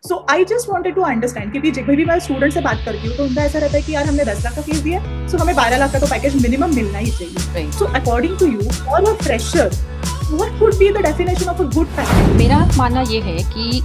So I just wanted to understand, क्योंकि जब भी मैं स्टूडेंट से बात करती हूँ तो उनका ऐसा रहता है कि यार हमने 10 लाख का फीस दिया, सो हमें 12 लाख का तो पैकेज मिनिमम मिलना ही चाहिए। Right. So according to you for a fresher, what would be the definition of a good package? मेरा मानना ये है कि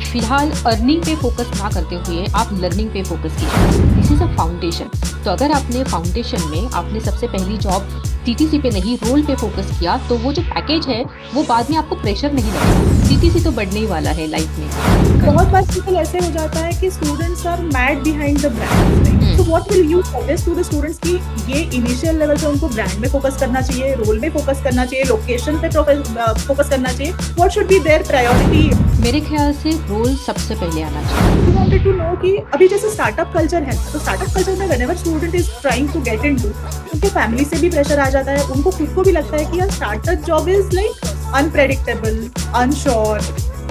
फिलहाल अर्निंग पे फोकस ना करते हुए आप लर्निंग पे फोकस कीजिए। This is a foundation. तो अगर आपने फाउंडेशन में आपने सबसे पहली जॉब टीटीसी पे नहीं रोल पे फोकस किया तो वो जो पैकेज है वो बाद में आपको प्रेशर नहीं लगेगा। टीटीसी तो बढ़ने ही वाला है लाइफ में। बहुत बार पीपल ऐसे हो जाता है कि students are mad behind the brand, तो what will you suggest to the students कि ये इनिशियल लेवल पे उनको ब्रांड में फोकस करना चाहिए, रोल में फोकस करना चाहिए, लोकेशन पे फोकस करना चाहिए, what should be there priority? मेरे ख्याल से रोल सबसे पहले आना चाहिए। वी वांटेड टू नो कि अभी जैसे स्टार्टअप कल्चर है, तो स्टार्टअप कल्चर में whenever student is trying to get into, उनके फैमिली से भी प्रेशर आ जाता है, उनको खुद को भी लगता है कि यार startup job is like unpredictable, unsure,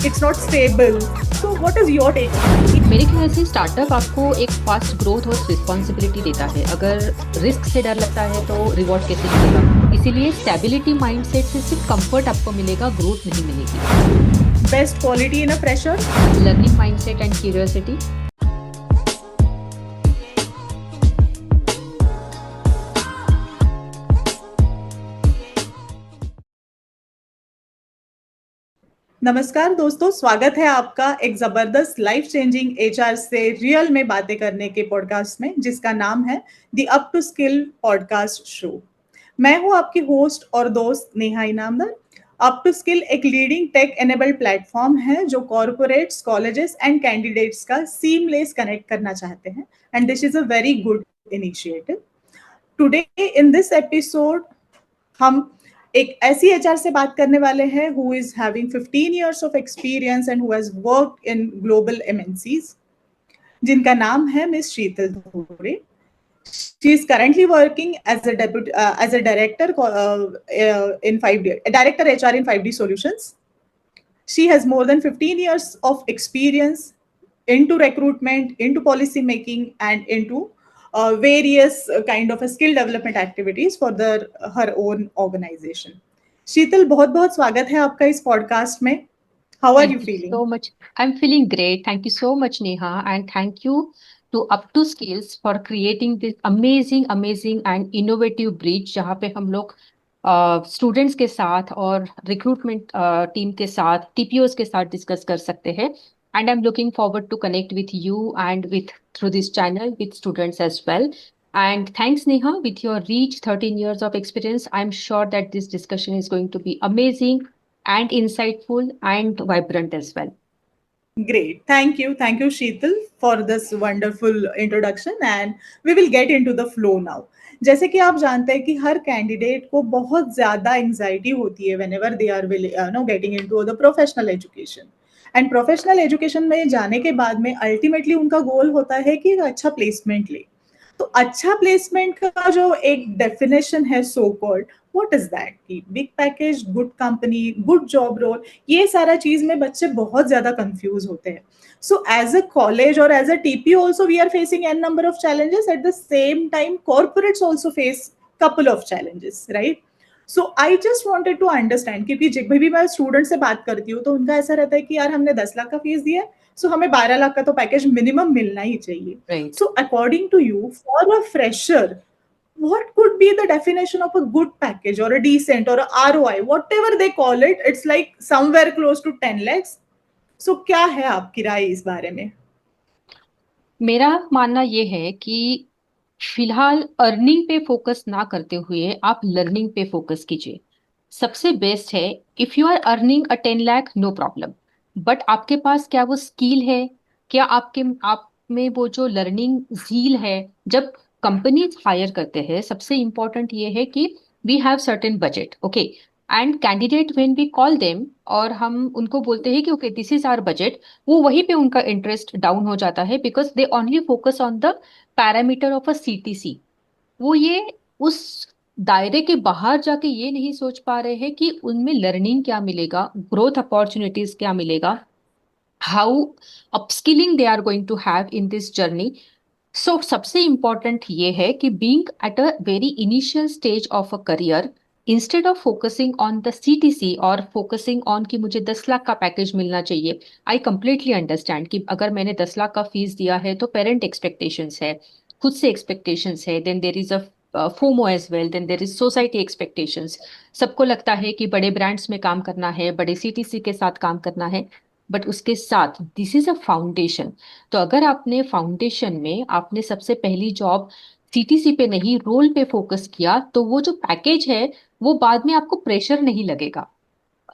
it's not stable. So what is your take? मेरे ख्याल से स्टार्टअप आपको एक फास्ट ग्रोथ और रिस्पॉन्सिबिलिटी देता है। अगर रिस्क से डर लगता है तो रिवॉर्ड कैसे मिलेगा? इसीलिए स्टेबिलिटी माइंडसेट से सिर्फ कंफर्ट आपको मिलेगा, ग्रोथ नहीं मिलेगी। Best quality in a fresher? Learning mindset and curiosity. नमस्कार दोस्तों, स्वागत है आपका एक जबरदस्त लाइफ चेंजिंग एचआर से रियल में बातें करने के पॉडकास्ट में, जिसका नाम है the up to skill podcast show. मैं हूं आपकी होस्ट और दोस्त Neha Inamdar. Up to skill एक लीडिंग टेक एनेबल्ड प्लेटफॉर्म है जो कॉर्पोरेट्स, कॉलेजेस एंड कैंडिडेट्स का सीमलेस कनेक्ट करना चाहते हैं, and this is a very good initiative. Today in this episode हम एक ऐसी एचआर से बात करने वाले हैं who is having 15 years of experience and who has worked in global MNCs, जिनका नाम है मिस शीतल धोरे। She is currently working as a as a director in 5D, director HR in 5D Solutions. She has more than 15 years of experience into recruitment, into policy making, and into various kind of a skill development activities for her own organization. शीतल, बहुत बहुत स्वागत है आपका इस podcast में। How are Thank you you feeling? so much. I'm feeling great. Thank you so much, Neha. And thank you to Up to Skills for creating this amazing and innovative bridge जहाँ पे हम लोग students के साथ और recruitment team के साथ टीपीओस के साथ डिस्कस कर सकते हैं. And I'm looking forward to connect with you and with through this channel with students as well. And thanks, Neha, with your reach 13 years of experience, I'm sure that this discussion is going to be amazing and insightful and vibrant as well. Great. Thank you, Sheetal, for this wonderful introduction, and we will get into the flow now. जैसे कि आप जानते हैं कि हर candidate को बहुत ज़्यादा anxiety होती है whenever they are getting into the professional education. And professional education में जाने के बाद में अल्टीमेटली उनका गोल होता है कि एक अच्छा प्लेसमेंट ले। तो अच्छा प्लेसमेंट का जो एक डेफिनेशन है so called, what is that? कि big package, good company, good job role, ये सारा चीज में बच्चे बहुत ज्यादा कंफ्यूज होते हैं। सो एज अ कॉलेज और as a TP also we are facing an number of challenges, at the same time corporates also face couple of challenges, right? So I just wanted to understand, क्योंकि जब भी मैं student से बात करती हूँ तो उनका ऐसा रहता है कि यार हमने 10 लाख का फीस दिया है, सो हमें 12 लाख का तो पैकेज मिनिमम मिलना ही चाहिए। Right. So according to you, for a fresher, what could be the definition of a good package or a decent or a ROI, whatever they call it? It's like somewhere close to 10 lakhs. So क्या है आपकी राय इस बारे में? मेरा मानना ये है कि फिलहाल अर्निंग पे फोकस ना करते हुए आप लर्निंग पे फोकस कीजिए। सबसे बेस्ट है, if you are earning a 10 lakh no problem, but आपके पास क्या वो स्किल है? क्या आपके आप में वो जो लर्निंग झील है? जब कंपनीज हायर करते हैं सबसे इंपॉर्टेंट ये है कि we have certain budget, okay, and candidate when we call them और हम उनको बोलते हैं कि okay this is our budget, वो वहीं पे उनका इंटरेस्ट डाउन हो जाता है because they only focus on the parameter of a CTC. वो ये उस दायरे के बाहर जाके ये नहीं सोच पा रहे हैं कि उनमें लर्निंग क्या मिलेगा, ग्रोथ अपॉर्चुनिटीज क्या मिलेगा, how upskilling they are going to have in this journey. So सबसे इंपॉर्टेंट ये है कि being at a very initial stage of a career, instead of focusing on the CTC और फोकसिंग ऑन कि मुझे 10 लाख का पैकेज मिलना चाहिए। आई कंप्लीटली अंडरस्टैंड कि अगर मैंने 10 लाख का फीस दिया है तो पेरेंट एक्सपेक्टेशंस है, खुद से एक्सपेक्टेशंस है, then there is a FOMO as well, then there is society expectations. सबको लगता है कि बड़े ब्रांड्स में काम करना है, बड़े सीटीसी के साथ काम करना है, बट उसके साथ दिस इज अ फाउंडेशन। तो अगर आपने फाउंडेशन में आपने सबसे पहली जॉब सीटीसी पे नहीं रोल पे फोकस किया, तो वो जो पैकेज है वो बाद में आपको प्रेशर नहीं लगेगा।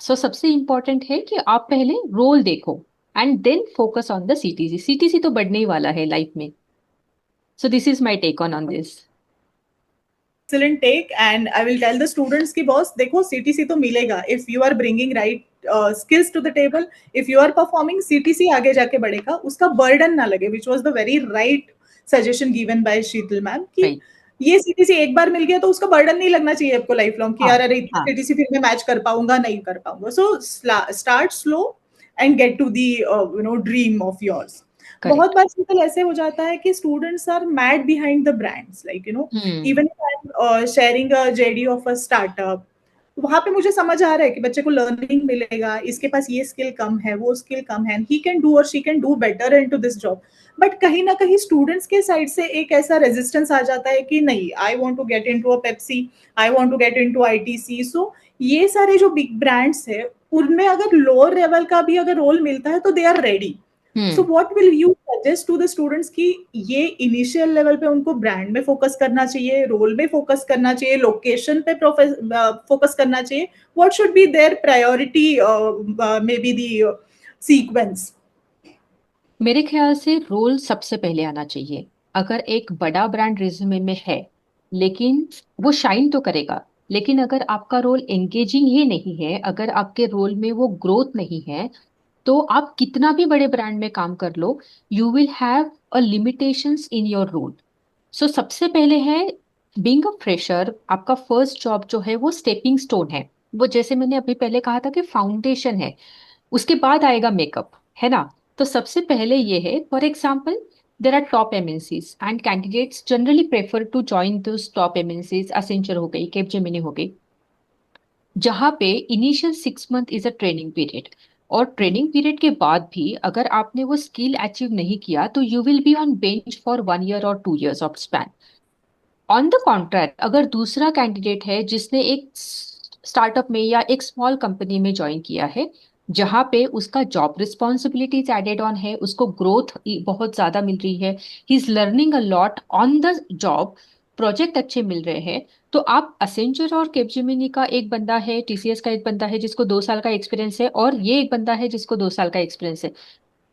सो सबसे इंपॉर्टेंट है कि आप पहले रोल देखो and then focus on the CTC. CTC तो बढ़ने ही वाला है लाइफ में। So this is my take on this. Excellent take, and I will tell the students की बॉस देखो सीटीसी तो मिलेगा if you are bringing right skills to the table, if you are performing CTC आगे जाके बढ़ेगा, उसका burden ना लगे, which was the very right suggestion given by Sheetal ma'am कि राइट। ये सीटीसी एक बार मिल गया तो उसका बर्डन नहीं लगना चाहिए आपको लाइफ लॉन्ग कि हाँ। यार अरे इतना हाँ। सीटीसी फिर मैं मैच कर पाऊंगा नहीं कर पाऊंगा। So start slow and get to the dream of yours. बहुत करेक्ट। बार शीतल ऐसे हो जाता है कि students are mad behind the brands, like hmm. Even sharing a JD of a startup, वहां पे मुझे समझ आ रहा है कि बच्चे को लर्निंग मिलेगा, इसके पास ये स्किल कम है वो स्किल कम है, ही कैन डू और she can do better into this job. But कहीं ना कहीं स्टूडेंट्स के साइड से एक ऐसा रेजिस्टेंस आ जाता है कि नहीं, I want to get into a Pepsi, I want to get into ITC. So ये सारे जो बिग ब्रांड्स है उनमें अगर लोअर लेवल का भी अगर रोल मिलता है तो they are ready. So hmm. What will you suggest to the students कि ये इनिशियल लेवल पे उनको ब्रांड में फोकस करना चाहिए, रोल में फोकस करना चाहिए, लोकेशन पे फोकस करना चाहिए, what should be there priority, may be the sequence? मेरे ख्याल से रोल सबसे पहले आना चाहिए। अगर एक बड़ा ब्रांड रिज्यूमे में है, लेकिन वो शाइन तो करेगा, लेकिन अगर आपका रोल एंगेजिंग ही नहीं है, अगर आपके रोल में वो ग्रोथ नहीं है, तो आप कितना भी बड़े ब्रांड में काम कर लो, you will have a limitations in your role. So सबसे पहले है बीइंग अ फ्रेशर, आपका फर्स्ट जॉब जो है वो स्टेपिंग स्टोन है। वो जैसे मैंने अभी पहले कहा था कि फाउंडेशन है, उसके बाद आएगा मेकअप, है ना। तो सबसे पहले ये है, for example there are top MNCs and candidates generally prefer to join those top MNCs, Accenture हो गई, कैपजेमिनी हो गई, जहाँ पे initial 6 month is a training period. और ट्रेनिंग पीरियड के बाद भी अगर आपने वो स्किल अचीव नहीं किया तो you will be on bench for 1 year और 2 years of span. On the contract, अगर दूसरा कैंडिडेट है जिसने एक स्टार्टअप में या एक स्मॉल कंपनी में ज्वाइन किया है, जहाँ पे उसका जॉब रिस्पॉन्सिबिलिटीज एडेड ऑन है, उसको ग्रोथ बहुत ज्यादा मिल रही है, he is learning a lot on the job, project अच्छे मिल रहे हैं, तो आप असेंचर और कैपजेमिनी का एक बंदा है, टीसीएस का एक बंदा है जिसको 2 साल का एक्सपीरियंस है, और ये एक बंदा है जिसको 2 साल का एक्सपीरियंस है,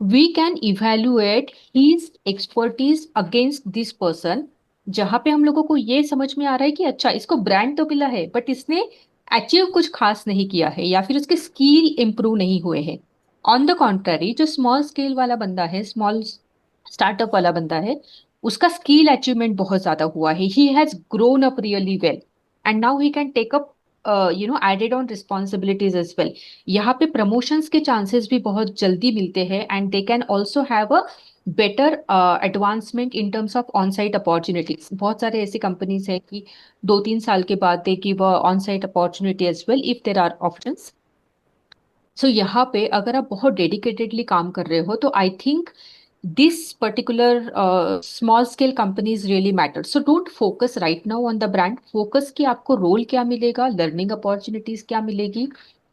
we can evaluate his expertise against this person. जहां पे हम लोगों को ये समझ में आ रहा है कि अच्छा इसको ब्रांड तो मिला है बट इसने अचीव कुछ खास नहीं किया है, या फिर उसके स्किल इंप्रूव नहीं हुए हैं। ऑन द कॉन्ट्ररी, जो स्मॉल स्केल वाला बंदा है, स्मॉल स्टार्टअप वाला बंदा है, उसका स्किल अचीवमेंट बहुत ज्यादा हुआ है, he has grown up really well and now he can take up added on responsibilities as well. यहाँ पे प्रमोशंस के चांसेस भी बहुत जल्दी मिलते हैं and they can also have a better advancement in terms of on site opportunities. बहुत सारे ऐसी कंपनीज है कि 2-3 साल के बाद they give on site opportunity as well if there are options. So यहाँ पे अगर आप बहुत डेडिकेटेडली काम कर रहे हो तो I think this particular small scale companies really matter. So don't focus right now on the brand, focus कि आपको रोल क्या मिलेगा, लर्निंग अपॉर्चुनिटीज क्या मिलेगी,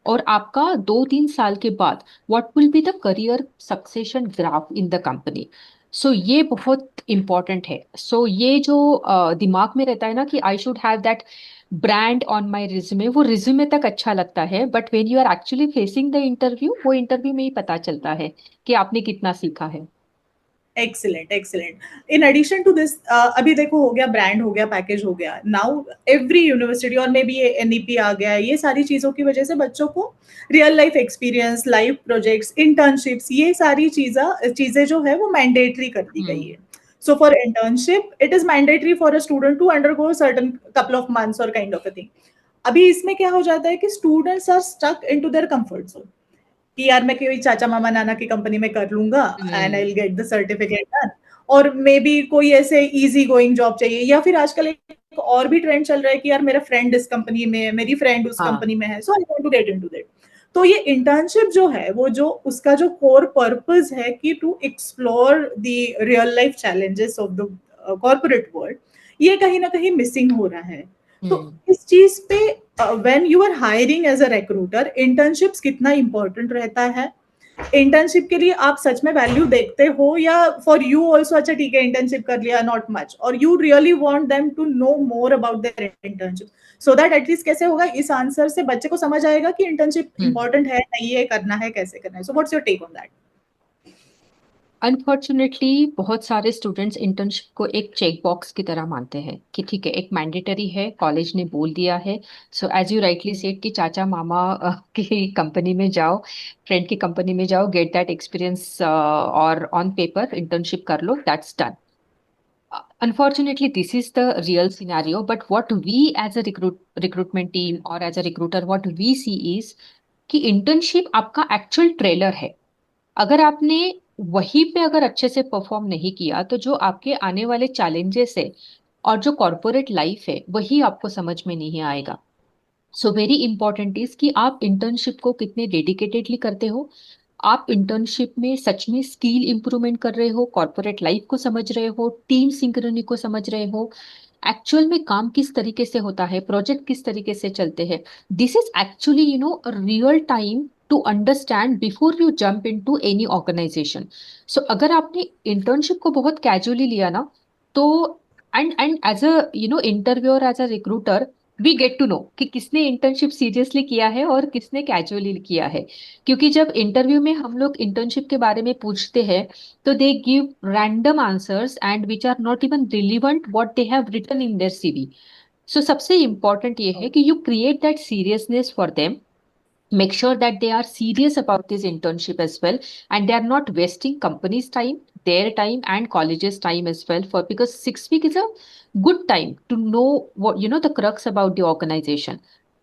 और आपका 2-3 साल के बाद what will be the career succession graph in the company. So ये बहुत इंपॉर्टेंट है। सो ये जो दिमाग में रहता है ना कि I should have that brand on my resume, वो रिज्यूमे तक अच्छा लगता है, but when you are actually facing the interview, वो इंटरव्यू में ही पता चलता है कि आपने कितना सीखा है। Excellent excellent. In addition to this, अभी देखो हो गया ब्रांड, हो गया पैकेज, हो गया, नाउ एवरी यूनिवर्सिटी और मे बी एनईपी आ गया, ये सारी चीजों की वजह से बच्चों को real life experience, life projects, internships, ये सारी चीजें जो है वो मैंडेटरी कर दी गई हम्म। है। So for internship, it is mandatory for a student to undergo a certain couple of months or kind of a thing. अभी इसमें क्या हो जाता है कि students are stuck into their comfort zone कि यार मैं कोई चाचा मामा नाना की कंपनी में कर लूंगा and I hmm. Will get the certificate done, और मे बी कोई ऐसे इजी गोइंग जॉब चाहिए, या फिर आजकल एक और भी ट्रेंड चल रहा है कि यार मेरा फ्रेंड इस कंपनी में है, मेरी फ्रेंड उस हाँ। कंपनी में है, so I want to get into that. तो ये इंटर्नशिप जो है वो जो उसका जो कोर पर्पस है कि to explore the real life challenges of the corporate world, ये कहीं ना कहीं मिसिंग हो रहा है। तो हम्म। इस चीज पे when you are hiring as a recruiter, internships कितना इंपॉर्टेंट रहता है? इंटर्नशिप के लिए आप सच में वैल्यू देखते हो, या फॉर यू ऑल्सो अच्छा ठीक है इंटर्नशिप कर लिया नॉट मच, और you really want them to know more about their internship, so that at least कैसे होगा, इस आंसर से बच्चे को समझ आएगा कि इंटर्नशिप हम्म। इंपॉर्टेंट है नहीं है, करना है कैसे करना है। So what's your take on that? Unfortunately बहुत सारे स्टूडेंट्स इंटर्नशिप को एक चेक बॉक्स की तरह मानते हैं कि ठीक है एक मैंडेटरी है, कॉलेज ने बोल दिया है। So as you rightly said कि चाचा मामा की कंपनी में जाओ, फ्रेंड की कंपनी में जाओ, गेट दैट एक्सपीरियंस और ऑन पेपर इंटर्नशिप कर लो, that's done. Unfortunately, this is the real scenario. But what we as a recruitment team or as a recruiter, what we see is कि internship आपका actual trailer है। अगर आपने वहीं पे अगर अच्छे से परफॉर्म नहीं किया तो जो आपके आने वाले चैलेंजेस है और जो कॉर्पोरेट लाइफ है वही आपको समझ में नहीं आएगा। सो वेरी इंपॉर्टेंट इज कि आप इंटर्नशिप को कितने डेडिकेटेडली करते हो। आप इंटर्नशिप में सच में स्किल इंप्रूवमेंट कर रहे हो, कॉर्पोरेट लाइफ को समझ रहे हो, टीम सिंक्रोनी को समझ रहे हो, एक्चुअल में काम किस तरीके से होता है, प्रोजेक्ट किस तरीके से चलते हैं। This is actually real time to understand before you jump into any organization. So अगर आपने इंटर्नशिप को बहुत कैजुअली लिया ना, तो and as a interviewer, as a recruiter, we get to know कि किसने इंटर्नशिप सीरियसली किया है और किसने कैजुअली किया है। क्योंकि जब इंटरव्यू में हम लोग इंटर्नशिप के बारे में पूछते हैं तो they give random answers and which are not even relevant what they have written in their CV. So सबसे इंपॉर्टेंट ये है कि you create that seriousness for them, make sure that they are serious about this internship as well, and they are not wasting company's time, their time and college's time as well, for because 6 week is a good time to know what the crux about the organization.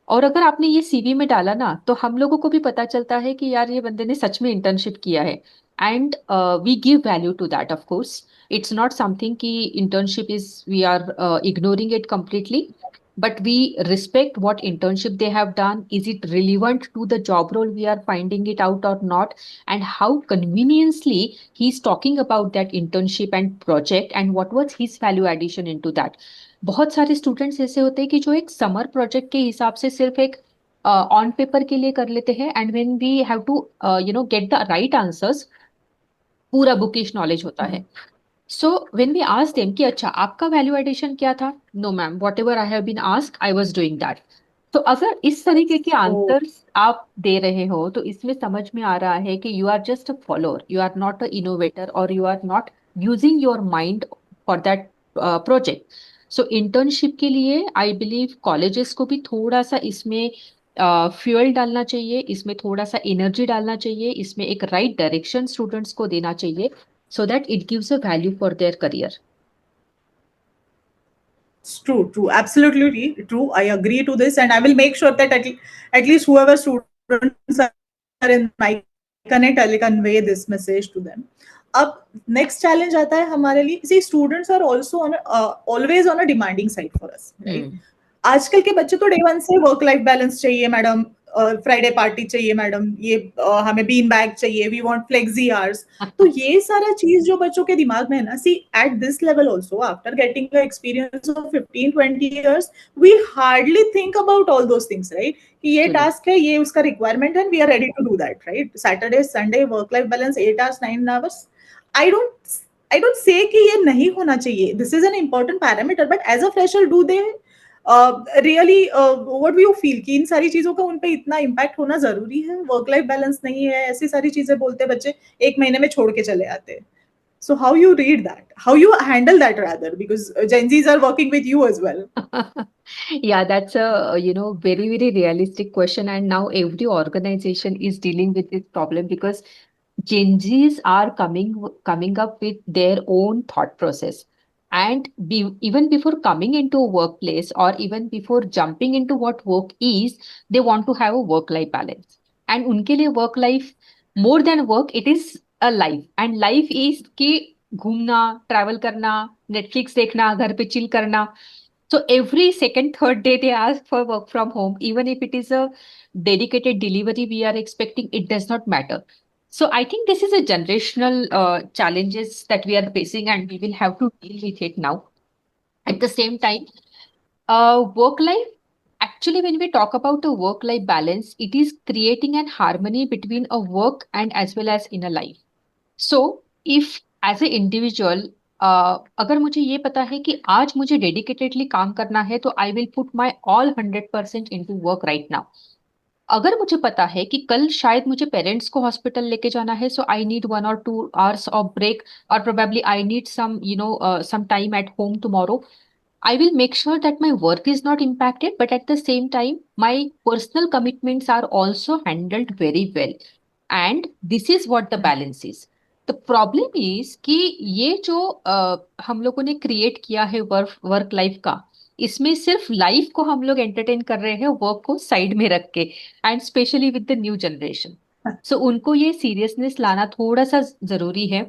और अगर आपने ये CV में डाला ना तो हम लोगों को भी पता चलता है कि यार ये बंदे ने सच में इंटर्नशिप किया है। And we give value to that of course. It's not something कि internship is we are ignoring it completely, but we respect what internship they have done. Is it relevant to the job role we are finding it out or not? And how conveniently he's talking about that internship and project, and what was his value addition into that. बहुत सारे students ऐसे होते हैं कि जो एक summer project के हिसाब से सिर्फ एक ऑन पेपर के लिए कर लेते हैं, and when we have to get the right answers, पूरा बुकिश नॉलेज होता है। So when we ask them कि अच्छा आपका वैल्यू एडिशन क्या था, no ma'am, whatever I have been asked I was doing that. तो अगर इस तरीके के ओ, आंसर्स आप दे रहे हो तो इसमें समझ में आ रहा है कि you are just a follower, you are not a innovator, और you are not using your mind for that project. So internship के लिए आई बिलीव कॉलेजेस को भी थोड़ा सा इसमें फ्यूल डालना चाहिए, इसमें थोड़ा सा एनर्जी डालना चाहिए, इसमें एक राइट डायरेक्शन स्टूडेंट्स को देना चाहिए, so that it gives a value for their career. it's true, true, absolutely true. I agree to this, and I will make sure that at least whoever students are in my connect, I'll convey this message to them. अब next challenge आता है हमारे लिए, see students are also on always on a demanding side for us, right? Hmm. आजकल के बच्चे तो day one से वर्क लाइफ बैलेंस चाहिए मैडम, फ्राइडे पार्टी चाहिए मैडम, ये हमें बीन बैग चाहिए, वी वांट फ्लेक्सी आवर्स। तो ये सारा चीज जो बच्चों के दिमाग में है ना, see at this level also after getting experience of 15-20 years, we hardly think about all those things, right? कि ये Actually. टास्क है, ये उसका रिक्वायरमेंट है, we are ready to do that, right? Saturday Sunday work life balance 8 hours 9 hours। I don't I don't say कि ये नहीं होना चाहिए, this is an important parameter, but as a fresher do they really what do you feel कि इन सारी चीजों का उन पे इतना इम्पैक्ट होना जरूरी है? वर्क लाइफ बैलेंस नहीं है, ऐसी सारी चीजें बोलते बच्चे, 1 महीने में छोड़ के चले आते हैं। So how you read that? How you handle that rather? Because Gen Zs are working with you as well. Yeah, that's a very very realistic question, and now every organization is dealing with this problem because Gen Zs are coming up with their own thought process, and even before coming into a workplace or even before jumping into what work is, they want to have a work life balance. And उनके लिए work life more than work, it is a life, and life is कि घूमना, travel करना, Netflix देखना, घर पे chill करना। So every second, third day, they ask for work from home. Even if it is a dedicated delivery we are expecting, it does not matter. So I think this is a generational challenges that we are facing, and we will have to deal with it now. At the same time, work life, actually, when we talk about a work life balance, it is creating an harmony between a work and as well as in a life. So if as a individual अगर मुझे ये पता है कि आज मुझे dedicatedly काम करना है, तो I will put my all 100% in to work right now. अगर मुझे पता है कि कल शायद मुझे पेरेंट्स को हॉस्पिटल लेके जाना है, so I need 1 or 2 hours of break, और probably I need some some time at home tomorrow, I will make sure that my work is not impacted, but at the same time, my personal commitments are also handled very well. And this is what the balance is. The problem is कि ये जो हम लोगों ने create किया है work life का, इसमें सिर्फ लाइफ को हम लोग एंटरटेन कर रहे हैं, वर्क को साइड में रख के. And specially with the new generation, so उनको ये सीरियसनेस लाना थोड़ा सा जरूरी है.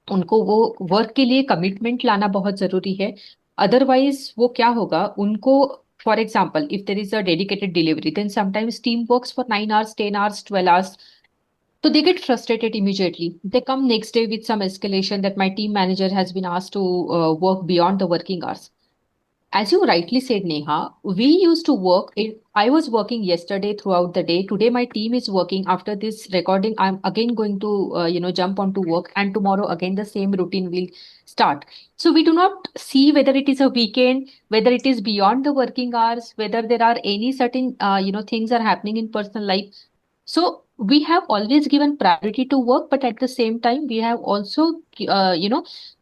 उनको वो वर्क के लिए कमिटमेंट लाना बहुत जरूरी है. अदरवाइज वो क्या होगा उनको, for example if there is a dedicated delivery, then sometimes team works for 9 hours, 10 hours, 12 hours. So they get frustrated immediately. They come next day with some escalation that my team manager has been asked to work beyond the working hours. As you rightly said, Neha, we used to work. I was working yesterday throughout the day. Today, my team is working. After this recording, I'm again going to, jump onto work, and tomorrow again the same routine will start. So we do not see whether it is a weekend, whether it is beyond the working hours, whether there are any certain, things are happening in personal life. So we have always given priority to work, but at the same time, we have also,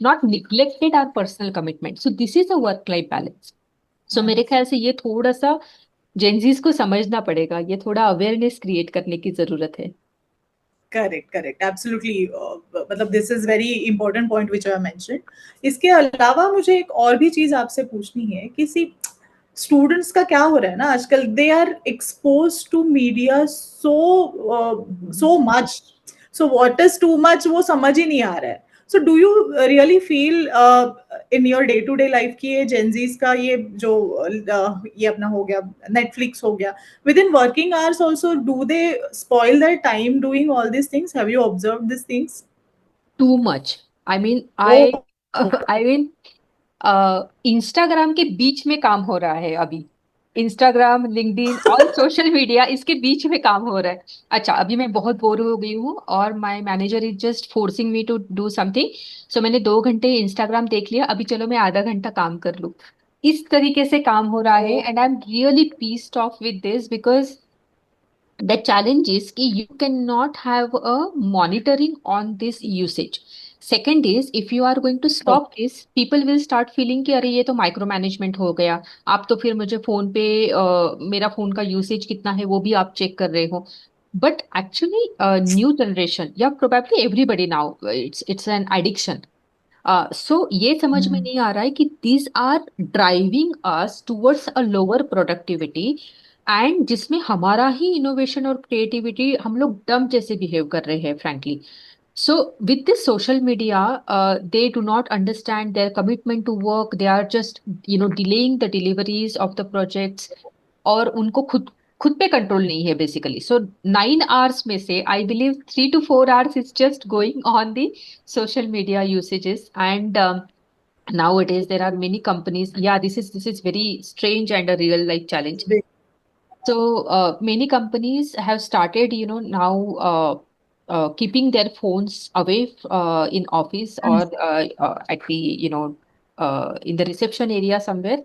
not neglected our personal commitment. So this is a work-life balance. So मेरे ख्याल से ये थोड़ा सा Gen Zs को समझना पड़ेगा, ये थोड़ा अवेयरनेस क्रिएट करने की जरूरत है. Correct correct absolutely. मतलब this is very important point which I mention. इसके अलावा मुझे एक और भी चीज आपसे पूछनी है. किसी स्टूडेंट्स का क्या हो रहा है ना आजकल, they are expose to media so much. So what is too much वो समझ ही नहीं आ रहा है. So do you really feel in your day to day life की ये जेंजीज का ये जो ये अपना हो गया नेटफ्लिक्स हो गया, with in working hours also do they spoil their time doing all this things? Have you observe this things? Too much. I mean I I mean Instagram के बीच में काम हो रहा है अभी. Instagram, LinkedIn, all social media, इसके बीच में काम हो रहा है. अच्छा, अभी मैं बहुत बोर हो गई हूँ और my manager is just forcing me to do something. So मैंने 2 घंटे इंस्टाग्राम देख लिया, अभी चलो मैं आधा घंटा काम कर लूँ. इस तरीके से काम हो रहा है. And I am really pieced of with this, because the challenge is कि you cannot have a monitoring on this usage. Second is, if you are going to stop this, people will start feeling कि अरे ये तो micro management हो गया, आप तो फिर मुझे फोन पे मेरा फोन का यूसेज कितना है वो भी आप चेक कर रहे हो. बट एक्चुअली न्यू जनरेशन या probably everybody now, it's an addiction. So ये समझ में नहीं आ रहा है कि these are driving us towards a lower productivity, and जिसमें हमारा ही इनोवेशन और क्रिएटिविटी हम लोग डम जैसे बिहेव कर रहे हैं frankly. So with this social media, they do not understand their commitment to work. They are just, delaying the deliveries of the projects. और उनको खुद पे कंट्रोल नहीं है बेसिकली. सो 9 hours में से I believe 3 to 4 hours is just going on the social media usages. And nowadays there are many companies. Yeah, this is very strange and a real life challenge. So many companies have started, now keeping their phones away in office, or at the, in the reception area somewhere,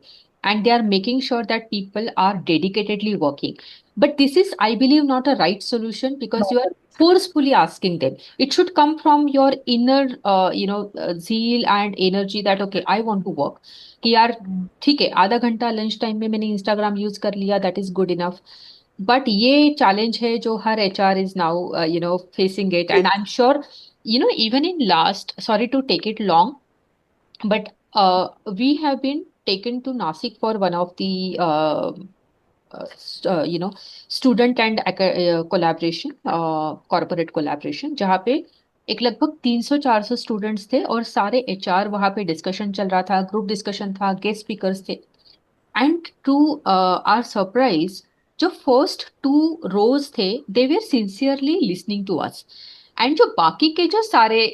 and they are making sure that people are dedicatedly working. But this is, I believe, not a right solution, because you are forcefully asking them. It should come from your inner, zeal and energy that, okay, I want to work. कि यार ठीक है, आधा घंटा lunch time में मैंने Instagram use कर लिया, that is good enough. But ये चैलेंज है जो हर HR is now facing it. And I am sure, even in last, sorry to take it long, but we have been taken to Nasik for one of the student and collaboration, corporate collaboration, जहाँ पे एक लगभग 300-400 students थे और सारे HR वहाँ पे discussion चल रहा था, ग्रुप डिस्कशन था, गेस्ट स्पीकर्स थे. एंड टू आवर सरप्राइज, जो फर्स्ट 2 रोज थे they were sincerely listening to us, and जो बाकी के जो सारे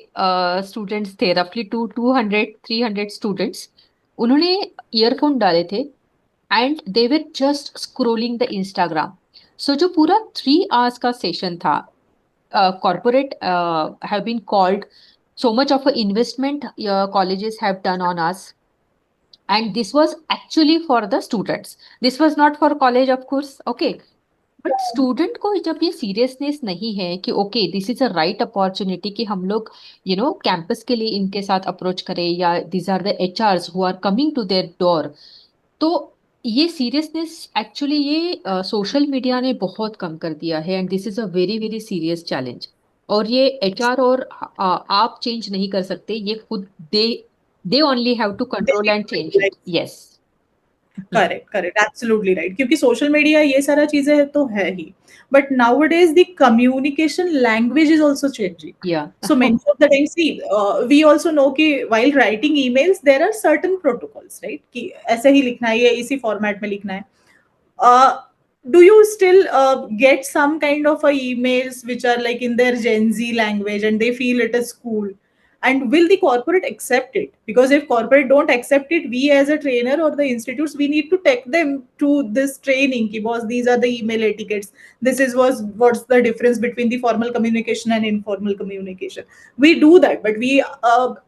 स्टूडेंट्स थे, रफली 200-300 स्टूडेंट्स, उन्होंने ईयरफोन डाले थे and they were just scrolling the Instagram. So जो पूरा 3 आवर्स का सेशन था, corporate have been called, so much of a investment colleges have done on us, and this was actually for the students, this was not for college of course, okay, but student को जब ये seriousness नहीं है कि okay this is a right opportunity कि हम लोग campus के लिए इनके साथ अप्रोच करें, या this are the HRs who are coming to their door, तो ये सीरियसनेस एक्चुअली ये सोशल मीडिया ने बहुत कम कर दिया है, and this is a very very serious challenge. और ये एचआर और आप चेंज नहीं कर सकते, ये खुद they only have to control and change it. Yes. Correct, correct, absolutely right, क्योंकि सोशल मीडिया ये सारा चीजें है तो है ही, but nowadays the communication language is also changing. या So many of the times, see, we also know कि while writing emails there are certain protocols, right? कि ऐसे ही लिखना है, ये इसी फॉर्मेट में लिखना है. uh, do you still get some kind of emails which are like in their Gen Z language and they feel it is cool? And will the corporate accept it? Because if corporate don't accept it, we as a trainer or the institutes, we need to take them to this training. Ki, boss, these are the email etiquettes. This is what's the difference between the formal communication and informal communication. We do that, but we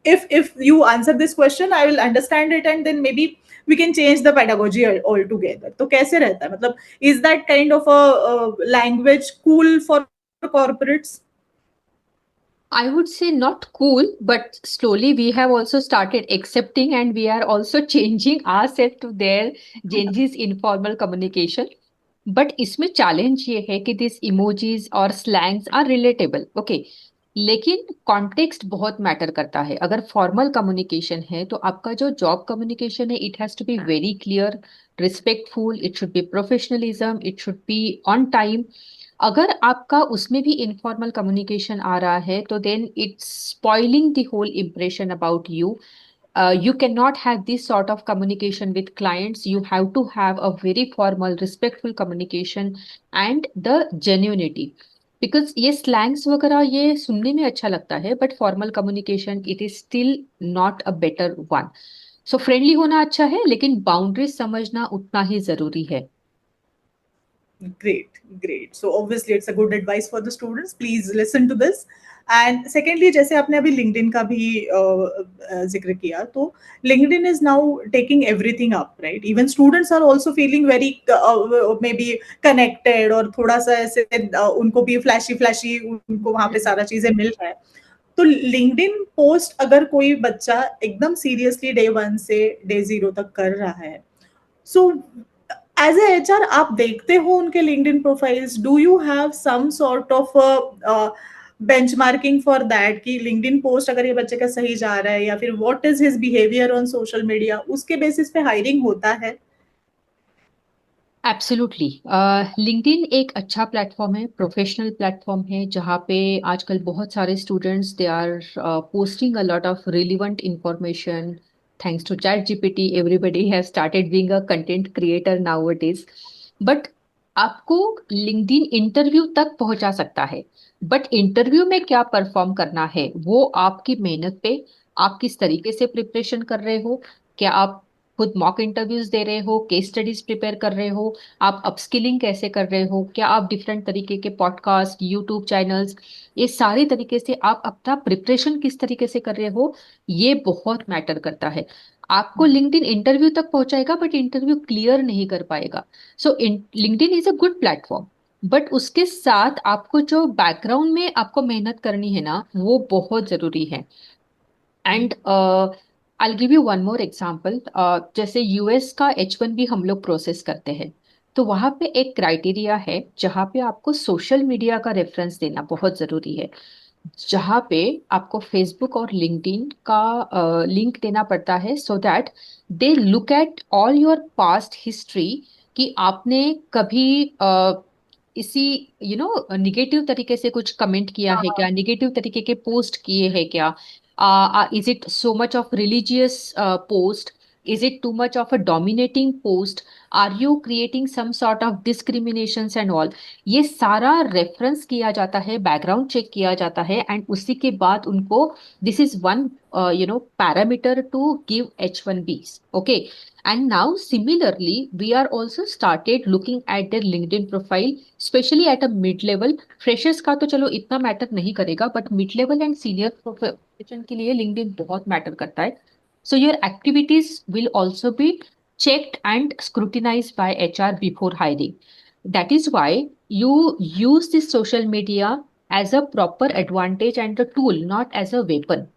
if you answer this question, I will understand it, and then maybe we can change the pedagogy altogether. तो कैसे रहता है, मतलब is that kind of a language cool for corporates? I would say not cool, but slowly we have also started accepting, and we are also changing ourselves to their Gen informal communication. But इसमें challenge ये है कि this emojis और slangs are relatable, okay, लेकिन context बहुत matter करता है। अगर फॉर्मल कम्युनिकेशन है तो आपका जो जॉब कम्युनिकेशन है it has to be very clear, respectful, it should be professionalism, it should be on time. अगर आपका उसमें भी इनफॉर्मल कम्युनिकेशन आ रहा है तो then it's spoiling the whole impression about you. You cannot have this sort of communication with clients. You have to have a very formal, respectful communication and the genuinity. Because ये slangs वगैरह ये सुनने में अच्छा लगता है, but formal communication it is still not a better one. So friendly होना अच्छा है, लेकिन boundaries समझना उतना ही जरूरी है. Great, great. So obviously it's a good advice for the students. Please listen to this. And secondly, जैसे आपने अभी LinkedIn का भी जिक्र किया, तो LinkedIn is now taking everything up, right? Even students are also feeling very maybe connected, और थोड़ा सा ऐसे उनको भी फ्लैशी फ्लैशी उनको वहां पे सारा चीजें मिल रहा है. तो लिंक्डइन पोस्ट अगर कोई बच्चा एकदम सीरियसली डे 1 से डे 0 तक कर रहा है, सो एज ए एचआर आप देखते हो उनके LinkedIn profiles, do you have some sort of benchmarking for that कि लिंक्डइन पोस्ट अगर ये बच्चे का सही जा रहा है, या फिर what is his behaviour on social media, उसके बेसिस पे हायरिंग होता है? एब्सोल्युटली। लिंक्डइन एक अच्छा प्लेटफॉर्म है, प्रोफेशनल प्लेटफॉर्म है, जहाँ पे आजकल बहुत सारे students they are posting a lot of relevant information. Thanks to ChatGPT everybody have started being a content creator nowadays. But आपको लिंक्डइन इंटरव्यू तक पहुंचा सकता है, बट इंटरव्यू में क्या परफॉर्म करना है वो आपकी मेहनत पे, आप किस तरीके से प्रिपरेशन कर रहे हो, क्या आप खुद मॉक इंटरव्यूज दे रहे हो, केस स्टडीज प्रिपेयर कर रहे हो, आप अपस्किलिंग कैसे कर रहे हो, क्या आप डिफरेंट तरीके के पॉडकास्ट, यूट्यूब चैनल्स, ये सारे तरीके से आप अपना प्रिपरेशन किस तरीके से कर रहे हो, ये बहुत मैटर करता है। आपको लिंक्डइन इंटरव्यू तक पहुंचाएगा बट इंटरव्यू क्लियर नहीं कर पाएगा। सो LinkedIn is a good platform, but उसके साथ आपको जो बैकग्राउंड में आपको मेहनत करनी है ना वो बहुत जरूरी है। And I give you one more example. जैसे यूएस का H1 भी हम लोग प्रोसेस करते हैं, तो वहाँ पे एक क्राइटेरिया है जहाँ पे आपको सोशल मीडिया का रेफरेंस देना बहुत ज़रूरी है, जहाँ पे आपको फेसबुक और लिंक्डइन का लिंक देना पड़ता है, so that they look at all your past history कि आपने कभी इसी निगेटिव तरीके से कुछ कमेंट किया है क्या, निगेटिव तरीके के पोस्ट किए हैं क्या, is it so much of religious post, Is it too much of a dominating post? Are you creating some sort of discriminations and all? ये सारा रेफरेंस किया जाता है, बैकग्राउंड चेक किया जाता है, एंड उसी के बाद उनको this is one parameter to give H1B. Okay. And now similarly we are also started looking at their LinkedIn profile, especially at a mid level. Freshers का तो चलो इतना मैटर नहीं करेगा, but mid level and senior profession के लिए LinkedIn बहुत matter करता है. So your activities will also be checked and scrutinized by HR before hiring. That is why you use this social media as a proper advantage and a tool, not as a weapon.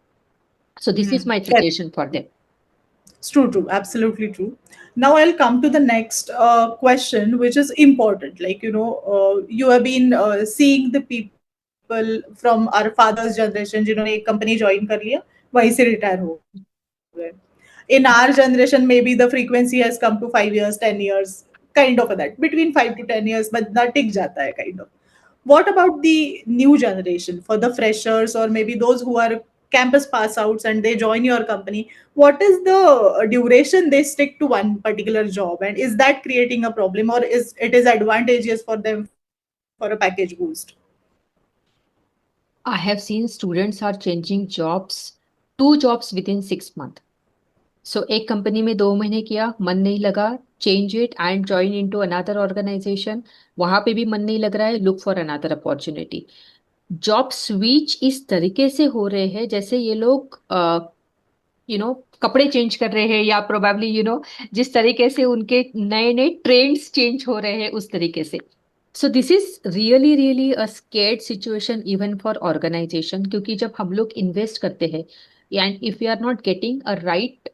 So this is my Correct. suggestion for them. It's true, absolutely true. Now I'll come to the next question, which is important. Like, you have been seeing the people from our father's generation, जिन्होंने एक company join कर लिया, वहीं से retire हो गए. In our generation, maybe the frequency has come to 5 years, 10 years, kind of that, between 5 to 10 years, but that टिक जाता है kind of. What about the new generation, for the freshers or maybe those who are campus pass outs and they join your company? What is the duration they stick to one particular job, and is that creating a problem, or is it is advantageous for them for a package boost? I have seen students are changing jobs, 2 jobs within 6 months. So एक company में 2 महीने किया, मन नहीं लगा, change it and join into another organisation. वहां पे भी मन नहीं लग रहा है, look for another opportunity. Job switch इस तरीके से हो रहे हैं जैसे ये लोग कपड़े चेंज कर रहे हैं, या प्रोबेबली जिस तरीके से उनके नए नए ट्रेंड्स चेंज हो रहे हैं उस तरीके से. So this is really really a scared situation even for organisation, क्योंकि जब हम लोग इन्वेस्ट करते हैं and if we are not getting a right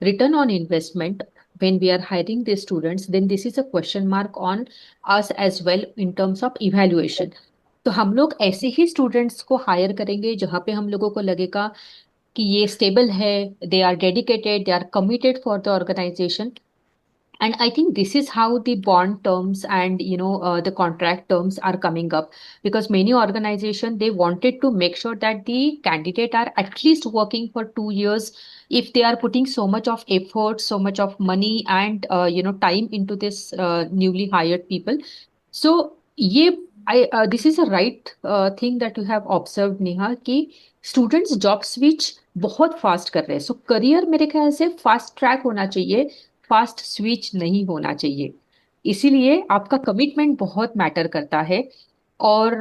return on investment when we are hiring the students, then this is a question mark on us as well in terms of evaluation. तो हम लोग ऐसे ही students को higher करेंगे जहाँ पे हम लोगों को लगेगा कि ये स्टेबल है, they are dedicated, they are committed for the organisation. And I think this is how the bond terms and the contract terms are coming up, because many organizations, they wanted to make sure that the candidate are at least working for 2 years. If they are putting so much of effort, so much of money and time into this newly hired people. So ये this is a right thing that you have observed, Neha, कि students job switch बहुत fast कर रहे हैं. सो career मेरे ख्याल से fast track होना चाहिए, फास्ट स्विच नहीं होना चाहिए. इसीलिए आपका कमिटमेंट बहुत मैटर करता है. और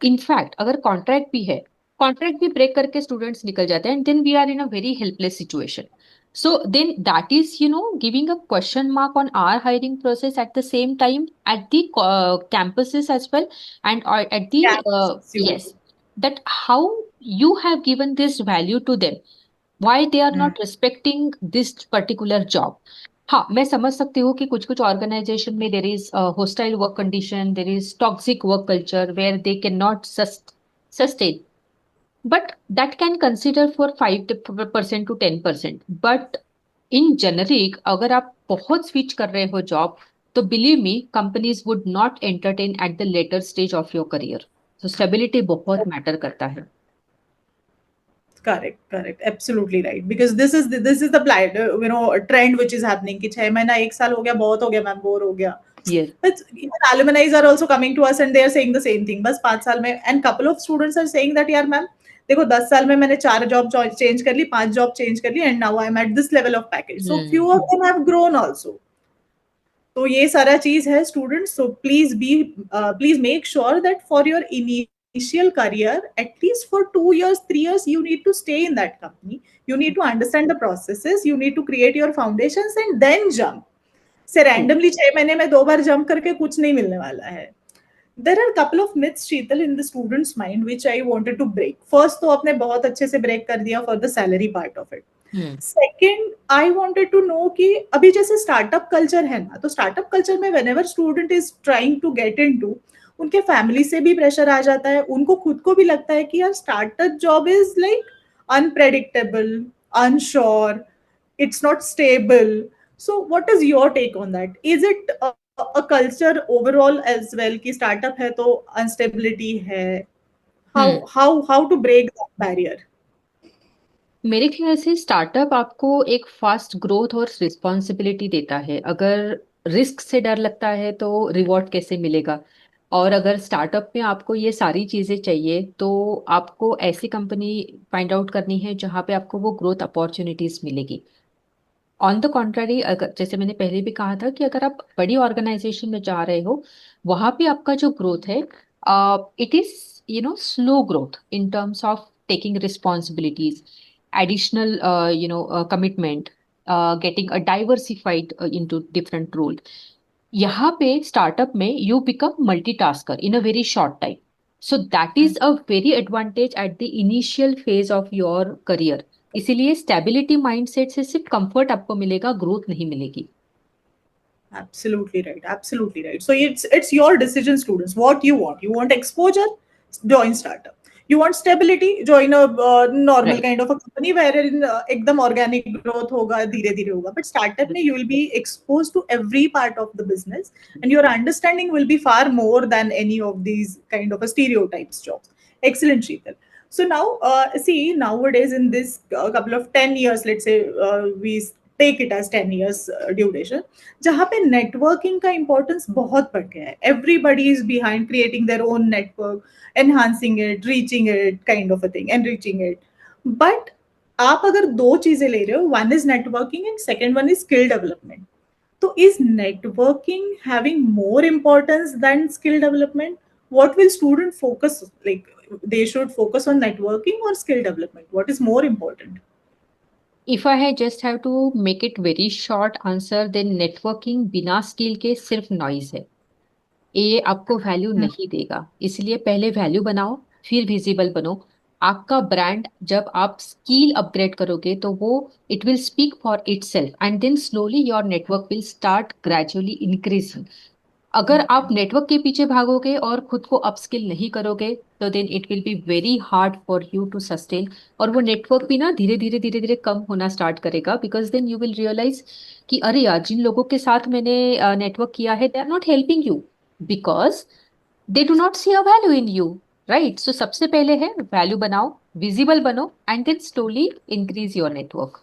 इनफैक्ट अगर कॉन्ट्रैक्ट भी है, कॉन्ट्रैक्ट भी ब्रेक करके स्टूडेंट्स निकल जाते हैं, and then we are in a very helpless situation. So then that is, giving a question mark on our hiring process at the same time at the campuses as well, and at the Campuses, you yes, that how you have given this value to them, why they are not respecting this particular job. हाँ, मैं समझ सकती हूँ कि कुछ कुछ organisation में there is hostile work condition, there is toxic work culture where they cannot sustain. But that can consider for 5% to 10%. But in generic, अगर आप बहुत switch कर रहे हो job, तो believe me, companies would not entertain at the later stage of your career. So stability बहुत matter करता है. Correct, absolutely right, because this is the trend which is happening कि 6 महीना 1 साल हो गया, बहुत हो गया मैम, बोर हो गया. Yes. But even alumni are also coming to us and they are saying the same thing. बस 5 साल में, and couple of students are saying that यार मैम देखो 10 साल में मैंने 4 जॉब चेंज कर ली, 5 जॉब चेंज कर ली, and now I am at this level of package. So few of them have grown also. तो ये सारा चीज है students. So please make sure that for your initial career, at least for 2 years, 3 years, you need to stay in that company. You need to understand the processes. You need to create your foundations and then jump. से randomly 6 महीने में 2 बार jump करके कुछ नहीं मिलने वाला है. There are a couple of myths, Sheetal, in the student's mind which I wanted to break. First, तो आपने बहुत अच्छे से break कर दिया for the salary part of it. Second, I wanted to know कि अभी जैसे startup culture है ना, तो startup culture में whenever student is trying to get into, उनके फैमिली से भी प्रेशर आ जाता है, उनको खुद को भी लगता है कि यार startup job is like unpredictable, unsure, it's not stable. So what is your take on that? Is it a culture overall as well कि स्टार्टअप है तो अनस्टेबिलिटी है? How to break that barrier? मेरे ख्याल से स्टार्टअप आपको एक fast growth और रिस्पॉन्सिबिलिटी देता है। अगर रिस्क से डर लगता है तो रिवॉर्ड कैसे मिलेगा? और अगर स्टार्टअप में आपको ये सारी चीजें चाहिए तो आपको ऐसी कंपनी फाइंड आउट करनी है जहाँ पे आपको वो ग्रोथ अपॉर्चुनिटीज मिलेगी। ऑन द कॉन्ट्ररी, अगर जैसे मैंने पहले भी कहा था कि अगर आप बड़ी ऑर्गेनाइजेशन में जा रहे हो, वहां पे आपका जो ग्रोथ है, it is slow growth in terms of taking responsibilities, additional commitment, getting a diversified into different role. यहाँ पे स्टार्टअप में you become multitasker in a very short time. So that is a very advantage at the initial phase of your career. इसीलिए stability mindset से सिर्फ comfort आपको मिलेगा, growth नहीं मिलेगी। Absolutely right. Absolutely right. So it's your decision, students. What you want? You want exposure? Join startup. You want stability? Join a normal right. kind of a company wherein एकदम organic growth होगा, धीरे धीरे होगा. But startup में you will be exposed to every part of the business, and your understanding will be far more than any of these kind of a stereotypes jobs. Excellent, Sheetal. So now, see, nowadays in this couple of 10 years, let's say we take it as 10 years duration, जहाँ पे networking का importance बहुत बढ़ गया है. Everybody is behind creating their own network, enhancing it, reaching it, kind of a thing, enriching it. But आप अगर दो चीजें ले रहे हो, one is networking and second one is skill development. तो is networking having more importance than skill development? what will student focus, like they should focus on networking or skill development? What is more important? If I just have to make it very short answer, then networking बिना skill के सिर्फ noise है। ये आपको value Hmm. नहीं देगा। इसलिए पहले वैल्यू बनाओ, फिर विजिबल बनो। आपका ब्रांड जब आप स्किल अपग्रेड करोगे तो वो it will speak for itself, and then slowly your network will start gradually increasing. अगर आप Okay. नेटवर्क के पीछे भागोगे और खुद को अपस्किल नहीं करोगे तो then it will be very hard for you to sustain. और वो नेटवर्क भी ना धीरे धीरे कम होना स्टार्ट करेगा, because then you will realise कि अरे यार, जिन लोगों के साथ मैंने नेटवर्क किया है, they are not helping you, because they do not see a value in you. Right. So सबसे पहले है वैल्यू बनाओ, विजिबल बनो, and then slowly increase your network.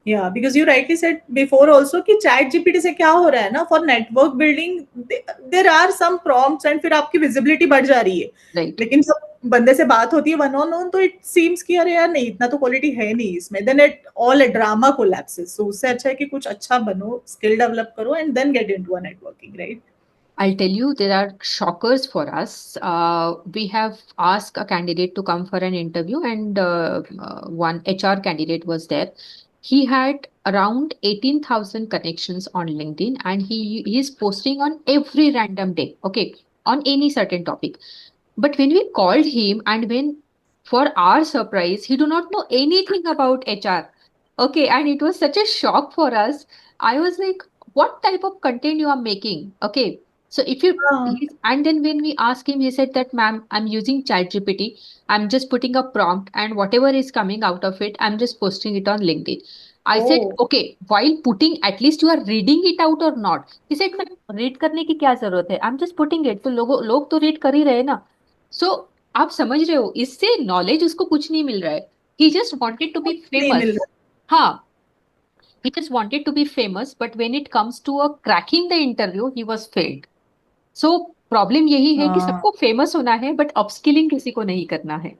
Yeah, because you rightly said before also कि ChatGPT से क्या हो रहा है ना, for network building there are some prompts and फिर आपकी विजिबिलिटी बढ़ जा रही है. राइट। लेकिन जब बंदे से बात होती है वन ऑन वन, तो इट सीम्स कि अरे यार नहीं, इतना तो क्वालिटी है नहीं इसमें. Then it all drama collapses. So उससे अच्छा है कि कुछ अच्छा बनो, स्किल डेवलप करो and then get into a networking, right? I'll tell you, there are shockers for us. We have asked a candidate to come for an interview, and one HR candidate was there. He had around 18,000 connections on LinkedIn, and he is posting on every random day, okay, on any certain topic. But when we called him, and when for our surprise, he do not know anything about HR. Okay, and it was such a shock for us. I was like, what type of content you are making? Okay. So if you हाँ. and then when we asked him, he said that, ma'am, I'm using ChatGPT. I'm just putting a prompt, and whatever is coming out of it, I'm just posting it on LinkedIn. I said, Oh. okay, while putting, at least you are reading it out or not? He said, ma'am, read करने की क्या जरूरत है? I'm just putting it. तो लोग तो read कर ही रहे हैं ना. So आप समझ रहे हो, इससे नॉलेज उसको कुछ नहीं मिल रहा है. He just wanted to be नहीं मिल famous. रहा. हाँ, he just wanted to be famous, but when it comes to a cracking the interview, he was failed. So problem यही है कि हाँ. सबको फेमस होना है बट अपस्किलिंग किसी को नहीं करना है.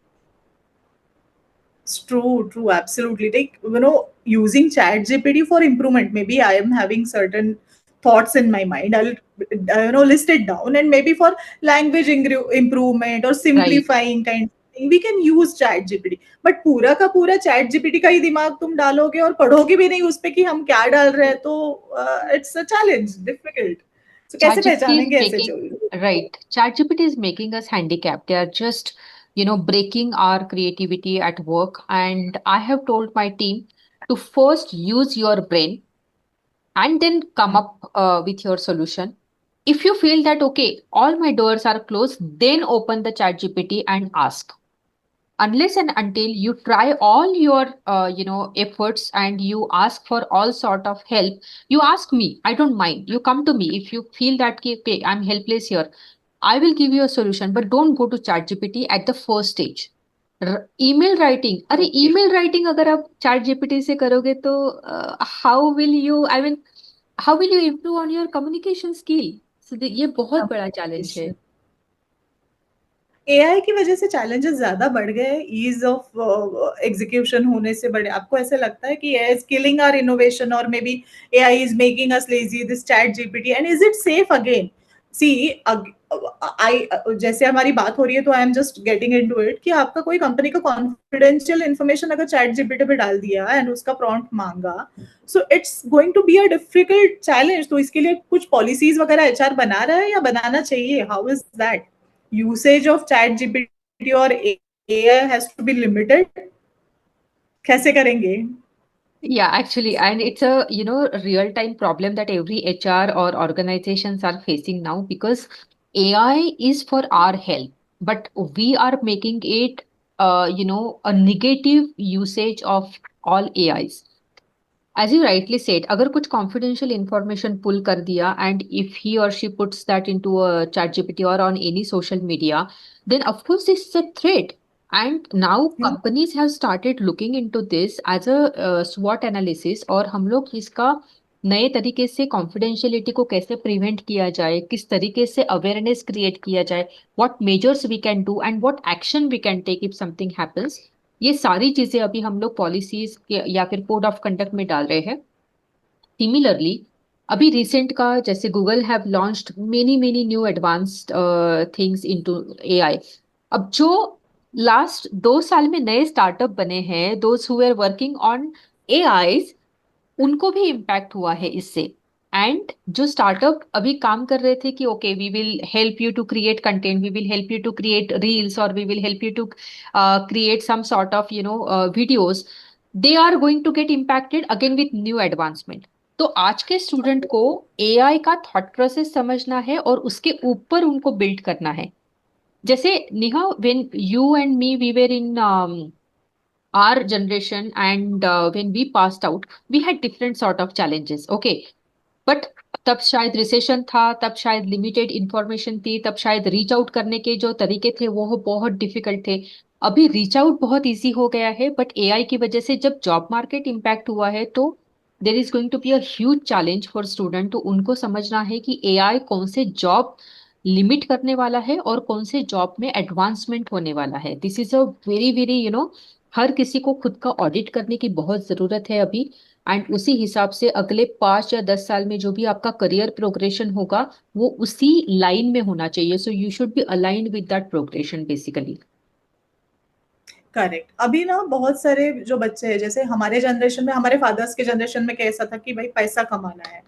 It's true, true, absolutely. Like, using Chat GPT for improvement. Maybe I am having certain thoughts in my mind. I'll, list it down, and maybe for language improvement or right. simplifying kind of thing, we can use Chat GPT. But पूरा का पूरा Chat GPT का ही दिमाग तुम डालोगे और पढ़ोगे भी नहीं उस पे कि हम क्या डाल रहे हैं, तो it's a challenge, difficult. So कैसे ChatGPT is पहचानेंगे ऐसे making, चीजों? right, ChatGPT is making us handicapped. They are just, breaking our creativity at work. And I have told my team to first use your brain and then come up with your solution. If you feel that, okay, all my doors are closed, then open the ChatGPT and ask. Unless and until you try all your efforts and you ask for all sort of help, you ask me, I don't mind, you come to me if you feel that okay, I'm helpless here, I will give you a solution, but don't go to ChatGPT at the first stage. Email writing, अरे okay. Email writing अगर आप chat GPT से करोगे तो how will you, I mean how will you improve on your communication skill? ये बहुत बड़ा challenge है। एआई की वजह से चैलेंजेस ज्यादा बढ़ गए, ईज ऑफ एग्जीक्यूशन होने से बढ़े। आपको ऐसे लगता है कि AI is killing our innovation और may be AI is making us lazy, this chat GPT, and is it safe again? See, I, जैसे हमारी बात हो रही है तो I am just getting into it कि आपका कोई कंपनी का कॉन्फिडेंशियल इन्फॉर्मेशन अगर चैट जीपीटी पे डाल दिया एंड उसका प्रॉम्प्ट मांगा, so it's going to be a difficult challenge. तो इसके लिए कुछ पॉलिसीज वगैरह एचआर बना रहा है या बनाना चाहिए? How is that? Usage of chat GPT और AI has to be limited, कैसे करेंगे? Yeah, actually, and it's a, real-time problem that every HR or organizations are facing now, because AI is for our help, but we are making it, a negative usage of all AIs. As you rightly said, अगर कुछ confidential information pull कर दिया, and if he or she puts that into a chat GPT or on any social media, then of course this is a threat. And now companies have started looking into this as a SWOT analysis, और हम लोग इसका नए तरीके से confidentiality को कैसे prevent किया जाए, किस तरीके से अवेयरनेस क्रिएट किया जाए, what measures we can do and what action we can take if something happens, ये सारी चीजें अभी हम लोग पॉलिसीज या फिर कोड ऑफ कंडक्ट में डाल रहे हैं। सिमिलरली, अभी रिसेंट का जैसे Google have launched many many new advanced things into AI. अब जो लास्ट 2 साल में नए स्टार्टअप बने हैं, those who are working on AI, उनको भी इम्पैक्ट हुआ है इससे। एंड जो स्टार्टअप अभी काम कर रहे थे कि okay we will help you to create content, we will help you to create reels, और we will help you to create some sort of videos, they are going to get impacted again with new advancement. तो आज के student को AI का thought process समझना है और उसके ऊपर उनको बिल्ड करना है। जैसे Neha, when you and me we were in our generation, and when we passed out, we had different sort of challenges, okay? But तब शायद रिसेशन था, तब शायद लिमिटेड इंफॉर्मेशन थी, तब शायद रीच आउट करने के जो तरीके थे वो बहुत डिफिकल्ट थे। अभी रीच आउट बहुत इजी हो गया है, बट एआई की वजह से जब जॉब मार्केट इम्पैक्ट हुआ है, तो there is going to be a huge challenge for student. तो उनको समझना है कि एआई कौन से जॉब लिमिट करने वाला है और कौन से जॉब में एडवांसमेंट होने वाला है। This is a very very, हर किसी को खुद का ऑडिट करने की बहुत जरूरत है अभी। एंड उसी हिसाब से अगले 5 या 10 साल में जो भी आपका करियर प्रोग्रेशन होगा, वो उसी लाइन में होना चाहिए। So you should be aligned with that progression basically. Correct. अभी ना बहुत सारे जो बच्चे हैं, जैसे हमारे जनरेशन में, हमारे फादर्स के जनरेशन में कैसा था कि भाई पैसा कमाना है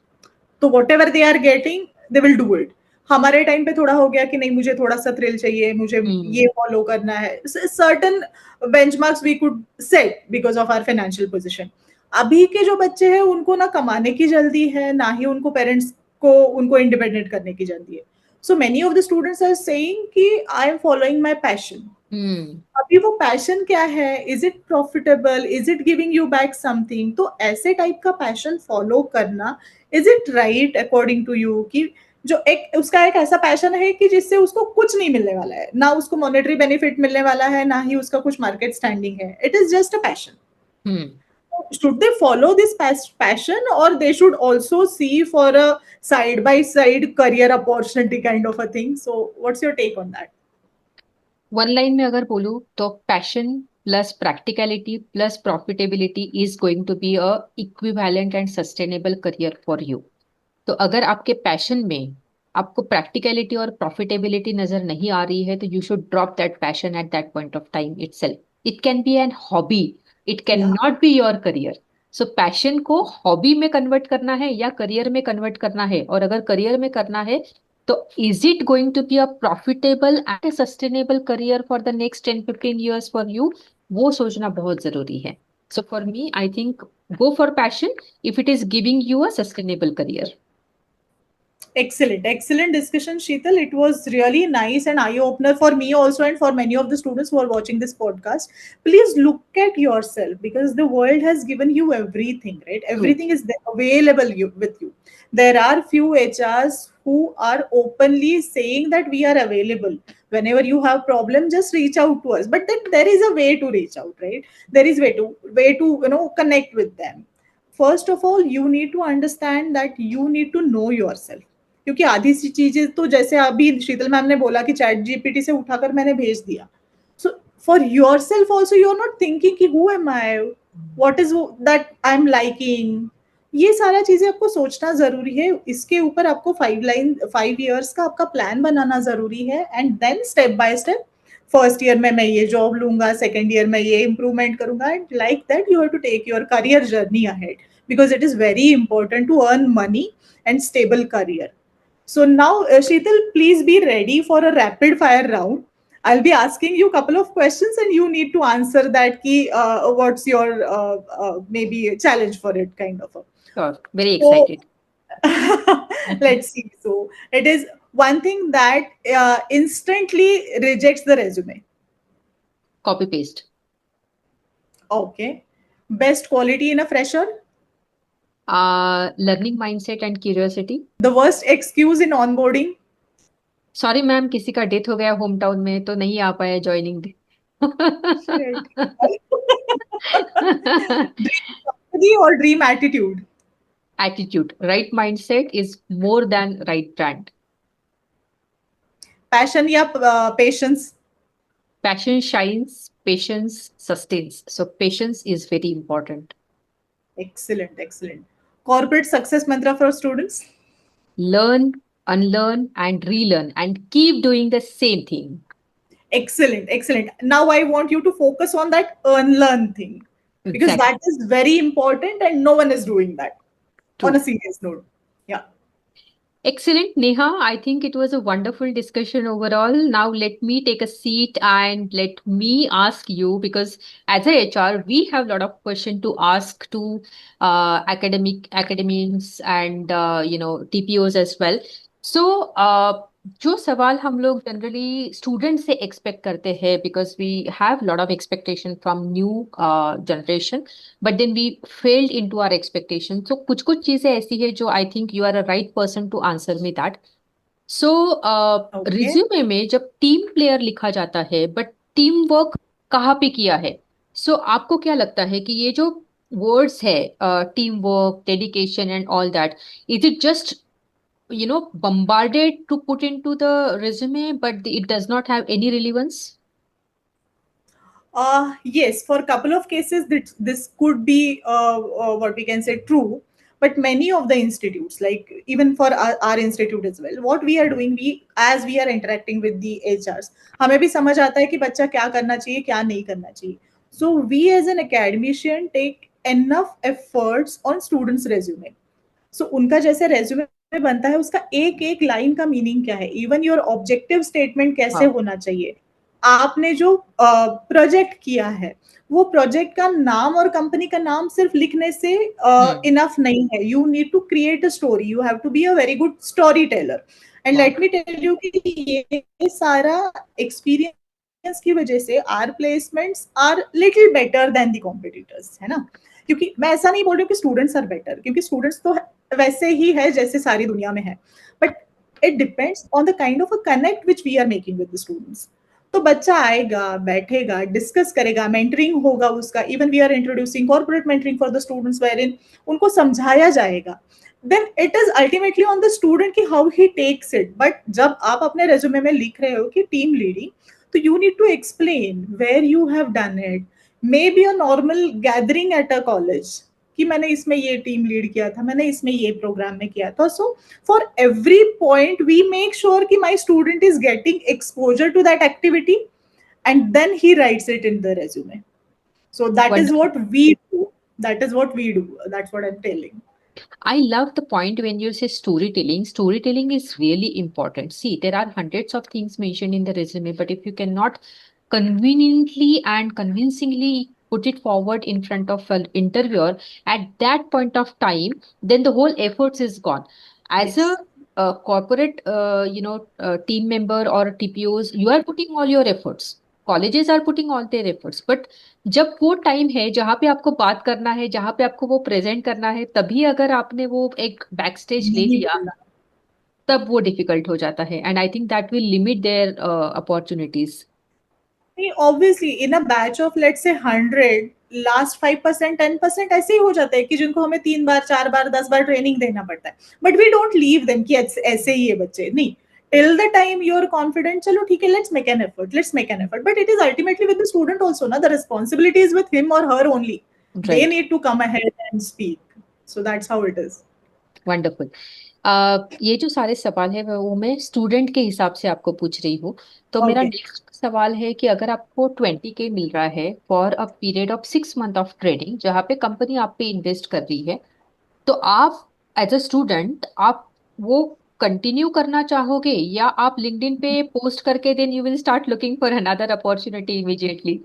तो whatever they are getting they will do it. हमारे टाइम पे थोड़ा हो गया कि नहीं, मुझे थोड़ा सा थ्रिल चाहिए, मुझे हम्म। ये फॉलो करना है, certain benchmarks we could set because of our financial position. अभी के जो बच्चे हैं उनको ना कमाने की जल्दी है, ना ही उनको पेरेंट्स को उनको इंडिपेंडेंट करने की जल्दी है। So many of the students are saying कि I am following my passion. Hmm. अभी वो पैशन क्या है, is it profitable, is it giving you back something? तो ऐसे टाइप का पैशन फॉलो करना, is it right according to you कि जो एक उसका एक ऐसा पैशन है कि जिससे उसको कुछ नहीं मिलने वाला है, ना उसको मॉनेटरी बेनिफिट मिलने वाला है, ना ही उसका कुछ मार्केट स्टैंडिंग है, it is just a passion? Hmm. Should they follow this passion, or they should also see for a side by side career opportunity kind of a thing? So what's your take on that? One line में अगर बोलूँ तो passion plus practicality plus profitability is going to be a equivalent and sustainable career for you. तो अगर आपके passion में आपको practicality और प्रॉफिटेबिलिटी नजर नहीं आ रही है, तो you should drop that passion at that point of time itself. It can be an hobby, it can Yeah. Not be your career. So passion को हॉबी में कन्वर्ट करना है या करियर में कन्वर्ट करना है, और अगर करियर में करना है तो is it going to be a profitable and sustainable career for the next 10-15 years for you, वो सोचना बहुत जरूरी है। So for me I think, go for passion if it is giving you a sustainable career. Excellent discussion, Sheetal. It was really nice and eye opener for me also, and for many of the students who are watching this podcast. Please look at yourself, because the world has given you everything, right? True. Everything is available with you. There are few HRs who are openly saying that we are available. Whenever you have problem, just reach out to us. But then there is a way to reach out, right? There is way to connect with them. First of all, you need to understand that you need to know yourself, क्योंकि आधी सी चीजें तो जैसे अभी शीतल ma'am ने बोला कि ChatGPT से उठाकर मैंने भेज दिया, so for yourself also you are not thinking कि who am I, what is that I am liking, ये सारा चीजें आपको सोचना जरूरी है। इसके ऊपर आपको 5 ईयर्स का आपका प्लान बनाना जरूरी है, and then step by step first year में मैं ये जॉब लूंगा, सेकेंड ईयर में ये इंप्रूवमेंट करूंगा, and like that you have to take your career journey ahead, because it is very important to earn money and stable career. So now, Sheetal, please be ready for a rapid fire round. I'll be asking you a couple of questions, and you need to answer that. Ki, what's your maybe challenge for it, kind of. Sure. Very So excited. let's see. So it is one thing that instantly rejects the resume. Copy paste. Okay. Best quality in a fresher. Learning mindset and curiosity. The worst excuse in onboarding. Sorry ma'am, किसी का death हो गया home town में तो नहीं आ पाया joining day. Shit. Dream company or dream attitude. Attitude. Right mindset is more than right brand. Passion या patience. Passion shines, patience sustains. So patience is very important. Excellent. Corporate success mantra for students. Learn, unlearn, and relearn, and keep doing the same thing. Excellent. Now I want you to focus on that unlearn thing, because Exactly. that is very important and no one is doing that. On True. a serious note. Yeah. Excellent, Neha. I think it was a wonderful discussion overall. Now let me take a seat and let me ask you, because as a HR, we have a lot of questions to ask to academics and TPOs as well. So जो सवाल हम लोग generally student से expect करते हैं, because we have lot of expectation from new generation, but then we failed into our expectation. So कुछ कुछ चीजें ऐसी है जो I think you are a right person to answer me that. So Okay. Resume में जब team player लिखा जाता है, बट टीम वर्क कहाँ पे किया है? सो आपको क्या लगता है कि ये जो वर्ड्स है, team work, dedication and all that, is it just bombarded to put into the resume, but it does not have any relevance? Yes, for a couple of cases, this could be what we can say true. But many of the institutes, like even for our institute as well, what we are doing, as we are interacting with the HRs, हमें भी समझ आता है कि बच्चा क्या करना चाहिए, क्या नहीं करना चाहिए. So we as an academician take enough efforts on students' resume. So उनका जैसे resume बनता है, उसका एक एक लाइन का मीनिंग क्या है, इवन योर ऑब्जेक्टिव स्टेटमेंट कैसे हाँ. होना चाहिए, आपने जो प्रोजेक्ट किया है वो प्रोजेक्ट का नाम और कंपनी का नाम सिर्फ लिखने से इनफ नहीं है. You need to create a story, you have to be a very good story teller. And let me tell you कि ये सारा एक्सपीरियंस की वजह से are placements are little better than the competitors, है ना. क्योंकि मैं ऐसा नहीं बोल रही हूँ कि स्टूडेंट्स आर बेटर, क्योंकि स्टूडेंट्स तो वैसे ही है जैसे सारी दुनिया में है, but it depends on the kind of a connect which we are making with the students. तो बच्चा आएगा, बैठेगा, डिस्कस करेगा, मेंटरिंग होगा उसका. Even we are introducing corporate mentoring for the students, where in उनको समझाया जाएगा. Then it is ultimately on the student कि how he takes it. But जब आप अपने रेज्यूमे में लिख रहे हो कि टीम लीडिंग, तो you need to explain where you have done it. May be a normal gathering at a college कि मैंने इसमें ये टीम लीड किया था, मैंने इसमें ये प्रोग्राम में किया था. सो for every point we make sure कि my student is getting exposure to that activity, and then he writes it in the resume. So that is Wonderful. what we do. That's what I'm telling. I love the point when you say storytelling. Storytelling is really important. See, there are hundreds of things mentioned in the resume, but if you cannot conveniently and convincingly put it forward in front of an interviewer at that point of time, then the whole efforts is gone. As a Yes. corporate, team member or TPOs, you are putting all your efforts. Colleges are putting all their efforts. But जब वो time है जहाँ पे आपको बात करना है, जहाँ पे आपको वो प्रेजेंट करना है, तभी अगर आपने वो एक बैक स्टेज ले नहीं लिया, बोलना। तब वो डिफिकल्ट हो जाता है. And I think that will limit their opportunities. नहीं, obviously in a batch of let say 100, last 5%, 10% ऐसे ही हो जाता है कि जिनको हमें 3 बार 4 बार 10 बार ट्रेनिंग देना पड़ता है, but we don't leave them कि ऐसे ही ये बच्चे नहीं। Till the time you are confident, चलो ठीक है, let's make an effort, but it is ultimately with the student also ना, the responsibility is with him और her only. They right. Need to come ahead and speak, so that's how it is. Wonderful. ये जो सारे सवाल है वो मैं student के हिसाब से आपको पूछ रही हूँ. तो मेरा ओके। नेक्स्ट सवाल है कि अगर आपको 20K मिल रहा है for a period of 6 month of training, जहाँ पे कंपनी आप पे इन्वेस्ट कर रही है, तो आप एज अ स्टूडेंट आप वो कंटिन्यू करना चाहोगे, या आप लिंक्डइन पे पोस्ट करके then you will start looking for another opportunity immediately?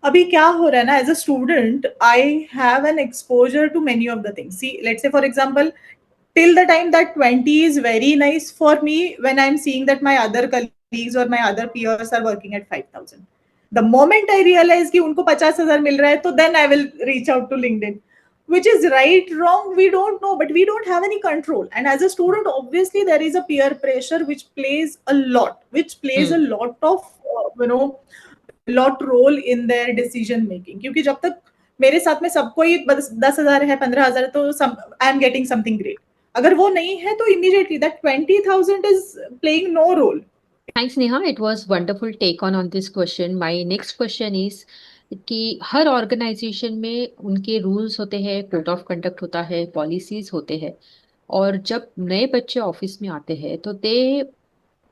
अभी क्या हो रहा है ना, as a student I have an exposure to many of the things. See let's say for example, till the time that 20 is very nice for me, when I'm seeing that my other colleagues or my other peers are working at 5,000, the moment I realize कि उनको 50,000 मिल रहा है, तो then I will reach out to LinkedIn. Which is right, wrong, we don't know, but we don't have any control. And as a student, obviously there is a peer pressure which plays a lot, hmm. of you know lot role in their decision making. क्योंकि जब तक मेरे साथ में सबको ही 10,000 है, 15,000 है, तो I am getting something great. अगर वो नहीं है तो immediately that 20,000 is playing no role. Thanks, Neha. It was wonderful take on this question. My next question is कि हर ऑर्गेनाइजेशन में उनके रूल्स होते हैं, कोड ऑफ कंडक्ट होता है, पॉलिसीज होते हैं. और जब नए बच्चे ऑफिस में आते हैं तो they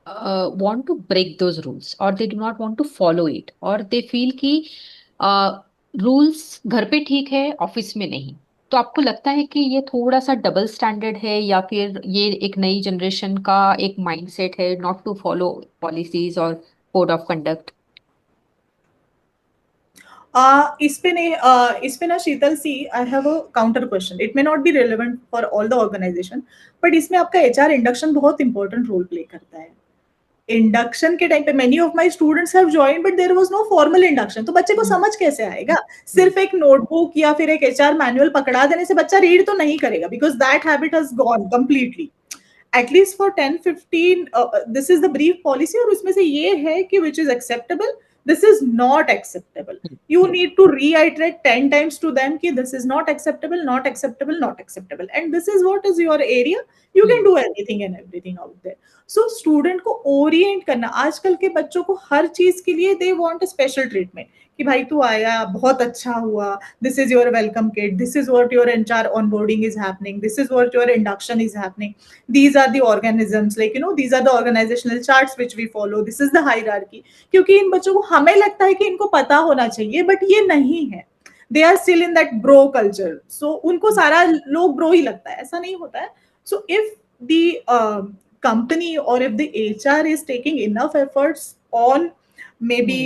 want to break those rules, और they do not want to follow it, और दे फील कि रूल्स घर पे ठीक है, ऑफिस में नहीं. तो आपको लगता है कि ये थोड़ा सा डबल स्टैंडर्ड है, या फिर ये एक नई जनरेशन का एक माइंडसेट है नॉट टू फॉलो पॉलिसीज और कोड ऑफ कंडक्ट? इस पे ना Sheetal see, I have a counter question. It may not be relevant for all the organisation, but इसमें आपका एचआर इंडक्शन बहुत इंपॉर्टेंट रोल प्ले करता है। इंडक्शन के टाइम पे many of my students have joined, but there was no formal induction, तो बच्चे को समझ कैसे आएगा? सिर्फ एक नोटबुक या फिर एक एचआर मैनुअल पकड़ा देने से बच्चा रीड तो नहीं करेगा, because that habit has gone completely. At least for 10-15 this is the brief policy, और उसमें से ये है कि which is acceptable, this is not acceptable. You need to reiterate 10 times to them कि this is not acceptable, not acceptable, not acceptable, and this is what is your area. You can do anything and everything out there. So student को orient करना, आजकल के बच्चों को हर चीज के लिए they want a special treatment कि भाई तू आया बहुत अच्छा हुआ, this is your welcome kit, this is what your entire onboarding is happening, this is what your induction is happening, these are the organisms, like these are the organizational charts which we follow, this is the hierarchy. क्योंकि इन बच्चों को हमें लगता है कि इनको पता होना चाहिए, बट ये नहीं है। They are still in that bro culture, so उनको सारा लोग ब्रो ही लगता है, ऐसा नहीं होता है। So if the company or if the HR is taking enough efforts on maybe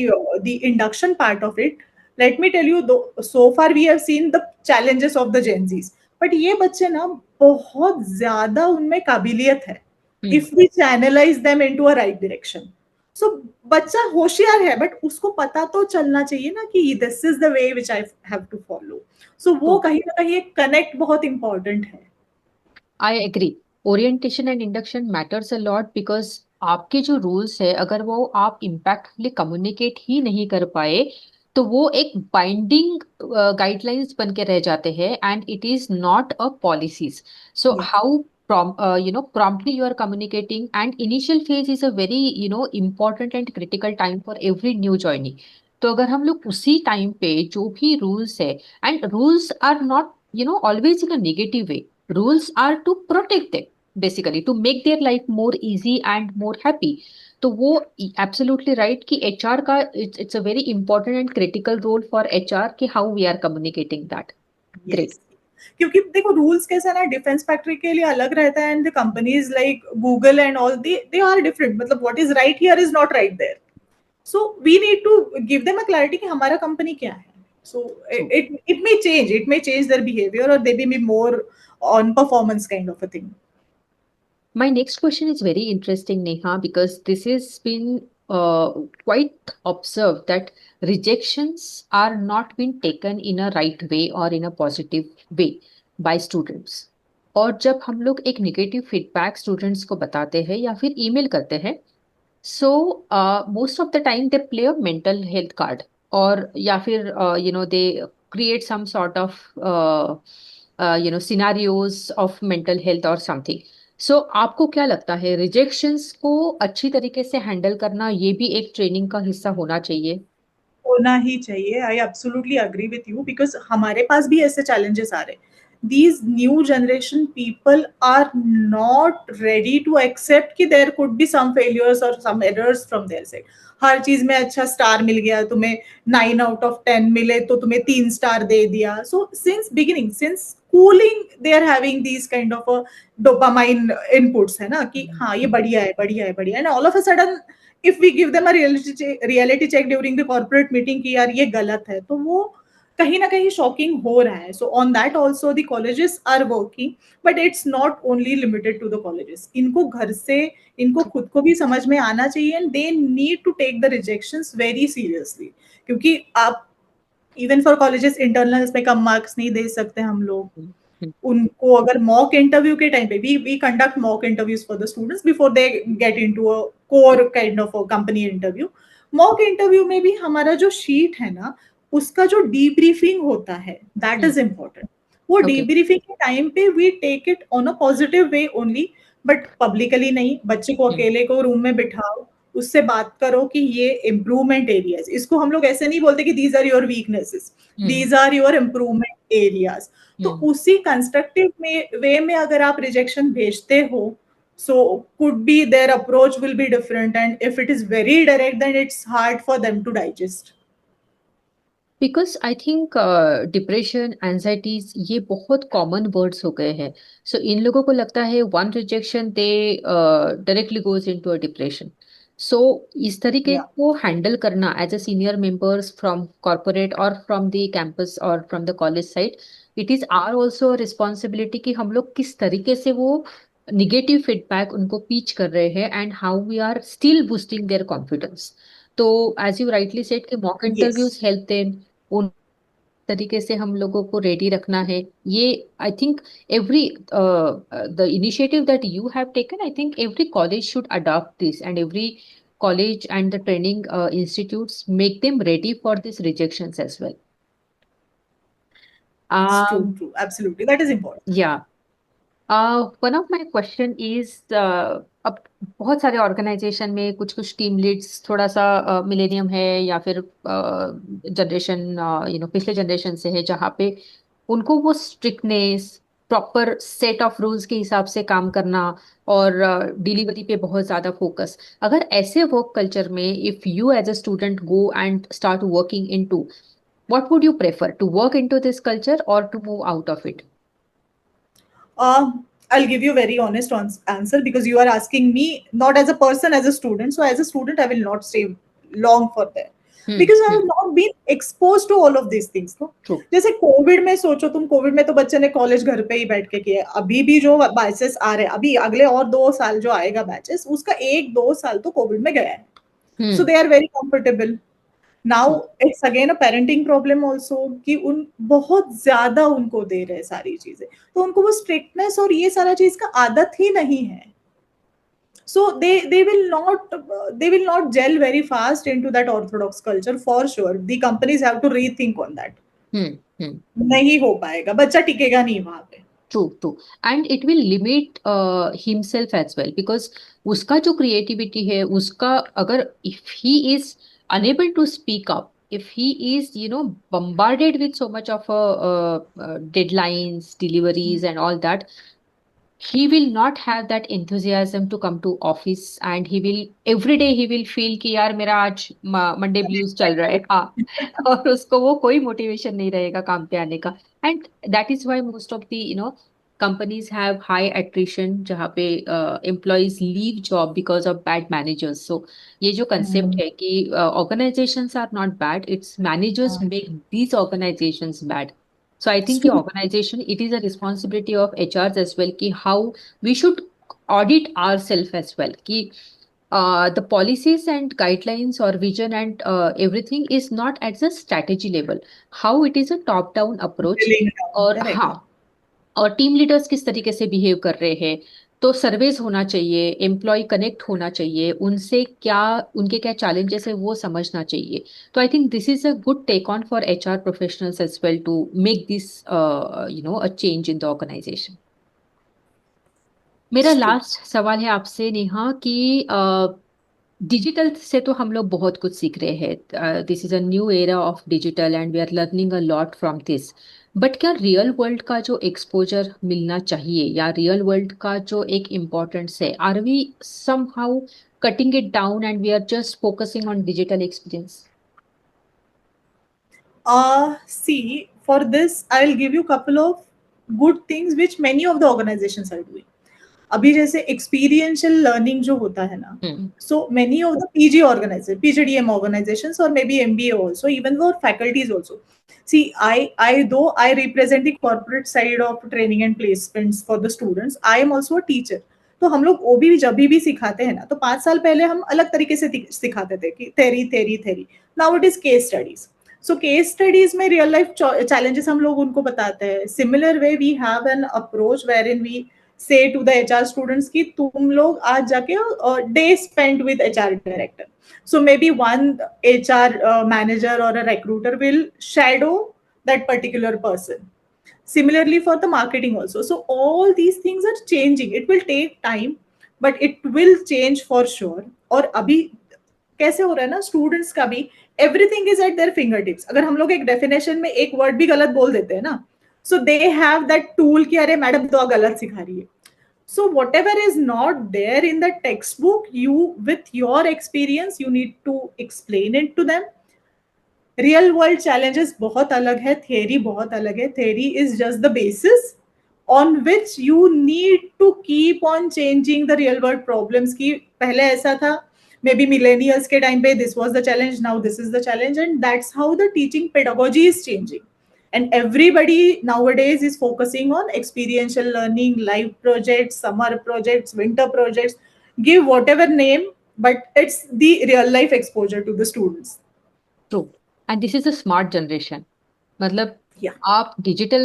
the induction part of it, let me tell you, though, so far we have seen the challenges of the Gen Zs, but ये बच्चे ना बहुत ज्यादा उनमें काबिलियत है if we channelize them into a right direction. So बच्चा होशियार है, बट उसको पता तो चलना चाहिए ना कि this is the way which I have to follow. So वो कहीं ना कहीं एक कनेक्ट बहुत इंपॉर्टेंट है। I agree. Orientation and induction matters a lot, because आपके जो रूल्स है अगर वो आप इम्पैक्टफुली कम्युनिकेट ही नहीं कर पाए, तो वो एक बाइंडिंग गाइडलाइंस बन के रह जाते हैं, and it is not a policies. So how promptly you are communicating, and initial phase is a very important and critical time for every new joinee. तो अगर हम लोग उसी टाइम पे जो भी रूल्स है, and rules are not always in a negative way, rules are to protect them, basically to make their life more easy and more happy. तो वो एब्सोल्युटली राइट कि एचआर का it's a very important and critical role for HR कि how we are communicating that. Great. yes. क्योंकि देखो rules कैसा ना, defence factory के लिए अलग रहता है, and the companies like Google and all they are different, मतलब what is right here is not right there. So we need to give them a clarity कि हमारा कंपनी क्या है। सो it may change their behavior, or they may be more on performance kind of a thing. My next question is very interesting, Neha, because this has been quite observed that rejections are not being taken in a right way or in a positive way by students. और जब हम लोग एक negative feedback students को बताते हैं या फिर ईमेल करते हैं, so most of the time they play a mental health card, और या फिर they create some sort of scenarios of mental health और समथिंग. सो आपको क्या लगता है, रिजेक्शंस को अच्छी तरीके से हैंडल करना ये भी एक ट्रेनिंग का हिस्सा होना चाहिए? होना ही चाहिए। I absolutely agree with you, because हमारे पास भी ऐसे चैलेंजेस आ रहे हैं। these new generation people are not ready to accept कि there could be some failures or some errors from their side. हर चीज में अच्छा स्टार मिल गया तुम्हें, 9 out of 10 मिले तो तुम्हें 3 स्टार दे दिया। So since beginning, since schooling, they are having these kind of dopamine inputs, है ना, कि हाँ ये बढ़िया है, बढ़िया है, बढ़िया है, and all of a sudden if we give them a reality check during the corporate meeting कि यार ये गलत है, तो वो कहीं ना कहीं शॉकिंग हो रहा है। So on that also the colleges are working, but it's not only limited to the colleges. इनको घर से, इनको खुद को भी समझ में आना चाहिए, and they need to take the rejections very seriously. क्योंकि आप इवन फॉर कॉलेजेस इंटरनल्स में कम मार्क्स नहीं दे सकते हम लोग। हम्म. उनको अगर मॉक इंटरव्यू के टाइम पे, we conduct mock interviews for the students before they get into a core kind of company interview. Mock interview में भी हमारा जो शीट है ना, उसका जो डीब्रीफिंग होता है, दैट इज इम्पोर्टेंट। वो ओके. डीब्रीफिंग के टाइम पे we take it on a positive way only, but publicly नहीं। बच्चे को अकेले को रूम में बिठाओ, उससे बात करो कि ये इम्प्रूवमेंट एरियाज, इसको हम लोग ऐसे नहीं बोलते कि these are your weaknesses, hmm. These are your improvement areas. तो हम्म. उसी कंस्ट्रक्टिव में वे में अगर आप रिजेक्शन भेजते हो, so could be their approach will be different, and if it is very direct then it's hard for them to digest. Because I think depression, anxieties ये बहुत कॉमन वर्ड्स हो गए हैं. सो इन लोगों को लगता है one rejection they directly goes into a depression. So इस तरीके Yeah, को हैंडल करना as a senior members from corporate और फ्रॉम द कैंपस और from the college side, it is our also responsibility कि हम लोग किस तरीके से वो निगेटिव फीडबैक उनको पीच कर रहे हैं and how we are still boosting their confidence. तो एज यू राइटली सेड कि mock interviews yes, help them, उन तरीके से हम लोगों को रेडी रखना है. ये I think every the initiative that you have taken, I think every college should adopt this and every college and the training institutes make them ready for this rejections as well. it's true, true, absolutely, that is important. या one of my question is, अब बहुत सारे organisation में कुछ कुछ team leads थोड़ा सा millennium है या फिर जनरेशन पिछले जनरेशन से है, जहाँ पे उनको वो strictness, proper set of rules के हिसाब से काम करना और डिलीवरी पे बहुत ज्यादा फोकस. अगर ऐसे वर्क कल्चर में if you as a student go and start working into, what would you prefer, to work into this culture और to move out of it? I'll give you a very honest answer, because you are asking me not as a person, as a student. So, as a student, I will not stay long for there, because I have not been exposed to all of these things. No? True. जैसे Covid में सोचो तुम, Covid में तो बच्चे ने college घर पे ही बैठ के किया। अभी भी जो बैचेस आ रहे हैं, अभी अगले और 2 साल जो आएगा बैचेस, उसका 1-2 साल तो कोविड में गया है। So they are very comfortable. Now it's again a parenting problem also, कि उन बहुत ज्यादा उनको दे रहे सारी चीजें, तो उनको वो स्ट्रिक्टनेस और ये सारा चीज का आदत ही नहीं है। so they will not, they will not gel very fast into that orthodox culture for sure. The companies have to rethink on that. हम्म. हम्म. नहीं हो पाएगा, बच्चा टिकेगा नहीं वहां पे। True. True. And it will limit himself as well, because उसका जो क्रिएटिविटी है उसका, अगर if he is unable to speak up, if he is bombarded with so much of deadlines, deliveries and all that, he will not have that enthusiasm to come to office, and he will every day he will feel कि यार मेरा आज Monday blues चल रहा है. हाँ. और उसको वो कोई मोटिवेशन नहीं रहेगा काम पे आने का. And that is why most of the companies have high attrition, जहाँ पे employees leave job because of bad managers. So ये जो कंसेप्ट है कि organisations are not bad, it's managers make these organisations bad. So I think the organization, it is a responsibility of HRs as well, ki how we should audit ourselves as well कि the policies and guidelines or vision and everything is not at the strategy level, how it is a top down approach. Drilling down, और हाँ, correct. और team leaders किस तरीके से behave कर रहे हैं, तो सर्वेज होना चाहिए, एम्प्लॉय कनेक्ट होना चाहिए, उनसे क्या, उनके क्या चैलेंजेस है वो समझना चाहिए. तो I think this is a good take on for HR professionals as well to make this a change in the organization. मेरा It's true. लास्ट सवाल है आपसे नेहा कि डिजिटल से तो हम लोग बहुत कुछ सीख रहे हैं. This is a new era of digital and we are learning a lot from this. But क्या रियल वर्ल्ड का जो एक्सपोजर मिलना चाहिए या रियल वर्ल्ड का जो एक इम्पोर्टेंस है, are we somehow cutting it down and we are just focusing on digital experience? See, for this, I will give you couple of good things which many of the organizations are doing. अभी जैसे experiential learning जो होता है ना, Hmm. so many of the PG organizations, PGDM organizations, or maybe MBA also, even though faculties also. See, though I represent the corporate side of training and placements for the students, I am also a teacher. तो हम लोग ओबी जब भी सिखाते हैं ना, तो 5 साल पहले हम अलग तरीके से सिखाते थे कि theory theory theory. Now it is case studies. So case studies में रियल लाइफ चैलेंजेस हम लोग उनको बताते हैं. Similar way we have an approach wherein we say to the HR students कि तुम लोग आज जाके day spent with HR director. So maybe one HR manager or a recruiter will shadow that particular person. Similarly for the marketing also. So all these things are changing. It will take time, but it will change for sure. और अभी कैसे हो रहा है ना students का भी, everything is eight there finger tips. अगर हम लोग एक डेफिनेशन में एक वर्ड भी गलत बोल देते हैं ना, सो दे हैव दैट टूल कि अरे मैडम तो गलत सिखा रही है. So whatever is not there in the textbook, you with your experience, you need to explain it to them. Real world challenges बहुत अलग है, theory बहुत अलग है. Theory is just the basis on which you need to keep on changing the real world problems. कि पहले ऐसा था, maybe millennials के time पे this was the challenge, now this is the challenge, and that's how the teaching pedagogy is changing. And everybody nowadays is focusing on experiential learning, live projects, summer projects, winter projects, give whatever name, but it's the real life exposure to the students. True. And this is a smart generation. मतलब Yeah. आप digital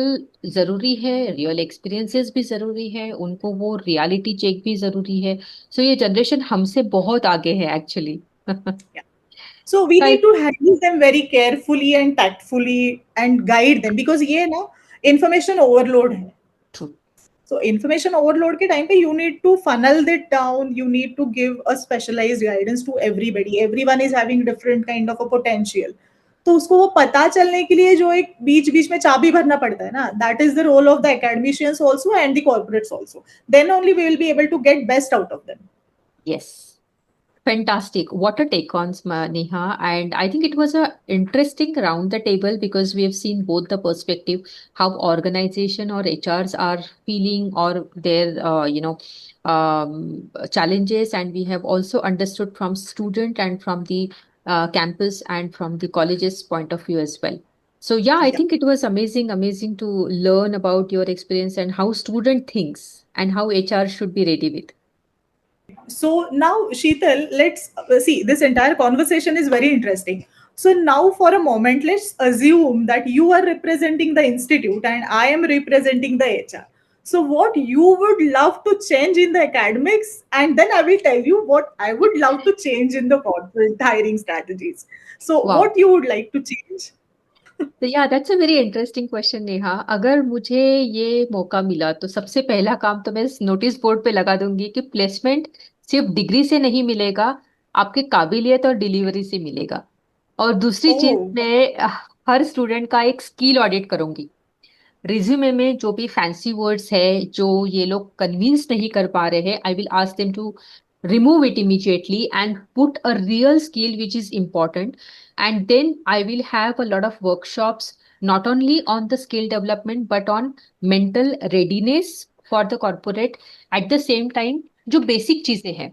जरूरी है, real experiences भी जरूरी है, उनको वो reality check भी जरूरी है. सो ये जनरेशन हमसे बहुत आगे है actually. Yeah. So we need right. to handle them very carefully and tactfully and guide them, because ये ना information overload है. ट्रू. So information overload के time पे you need to funnel it down, you need to give a specialized guidance to everybody. Everyone is having different kind of a potential. तो उसको वो पता चलने के लिए जो एक बीच बीच में चाबी भरना पड़ता है ना, that is the role of the academicians also and the corporates also. Then only we will be able to get best out of them. Yes. Fantastic. What a take on, Neha. And I think it was a interesting round the table because we have seen both the perspective, how organization or HRs are feeling or their, challenges. And we have also understood from student and from the campus and from the college's point of view as well. So yeah, I Yeah. think it was amazing, amazing to learn about your experience and how student thinks and how HR should be ready with. So now, Sheetal, let's see. This entire conversation is very interesting. So now, for a moment, let's assume that you are representing the institute and I am representing the HR. So, what you would love to change in the academics, and then I will tell you what I would love to change in the corporate hiring strategies. So, Wow. what you would like to change? तो या that's a very interesting question Neha. अगर मुझे ये मौका मिला तो सबसे पहला काम तो मैं नोटिस बोर्ड पे लगा दूंगी कि प्लेसमेंट सिर्फ डिग्री से नहीं मिलेगा, आपके काबिलियत और डिलीवरी से मिलेगा. और दूसरी चीज Oh, मैं हर स्टूडेंट का एक स्किल ऑडिट करूंगी. रिज्यूमे में जो भी फैंसी वर्ड्स है जो ये लोग कन्विंस नहीं कर पा रहे हैं, I will ask them to remove it immediately and put a real skill which is important. And then I will have a lot of workshops not only on the skill development but on mental readiness for the corporate. At the same time, जो basic चीजें हैं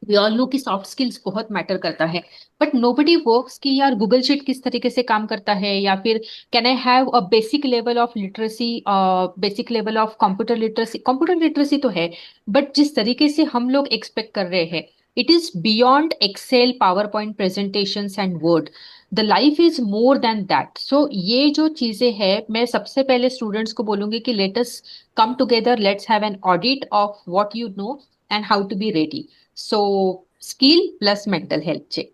we all know कि soft skills बहुत matter करता है, but nobody works कि यार Google sheet किस तरीके से काम करता है, या फिर can I have a basic level of literacy, basic level of computer literacy तो है, बट जिस तरीके से हम लोग एक्सपेक्ट कर रहे हैं, it is beyond Excel, PowerPoint presentations and Word. The life is more than that. So ये जो चीजें हैं, मैं सबसे पहले स्टूडेंट्स को बोलूंगी कि let us come together, let's have an audit of what you know and how to be ready. So, skill plus mental health check.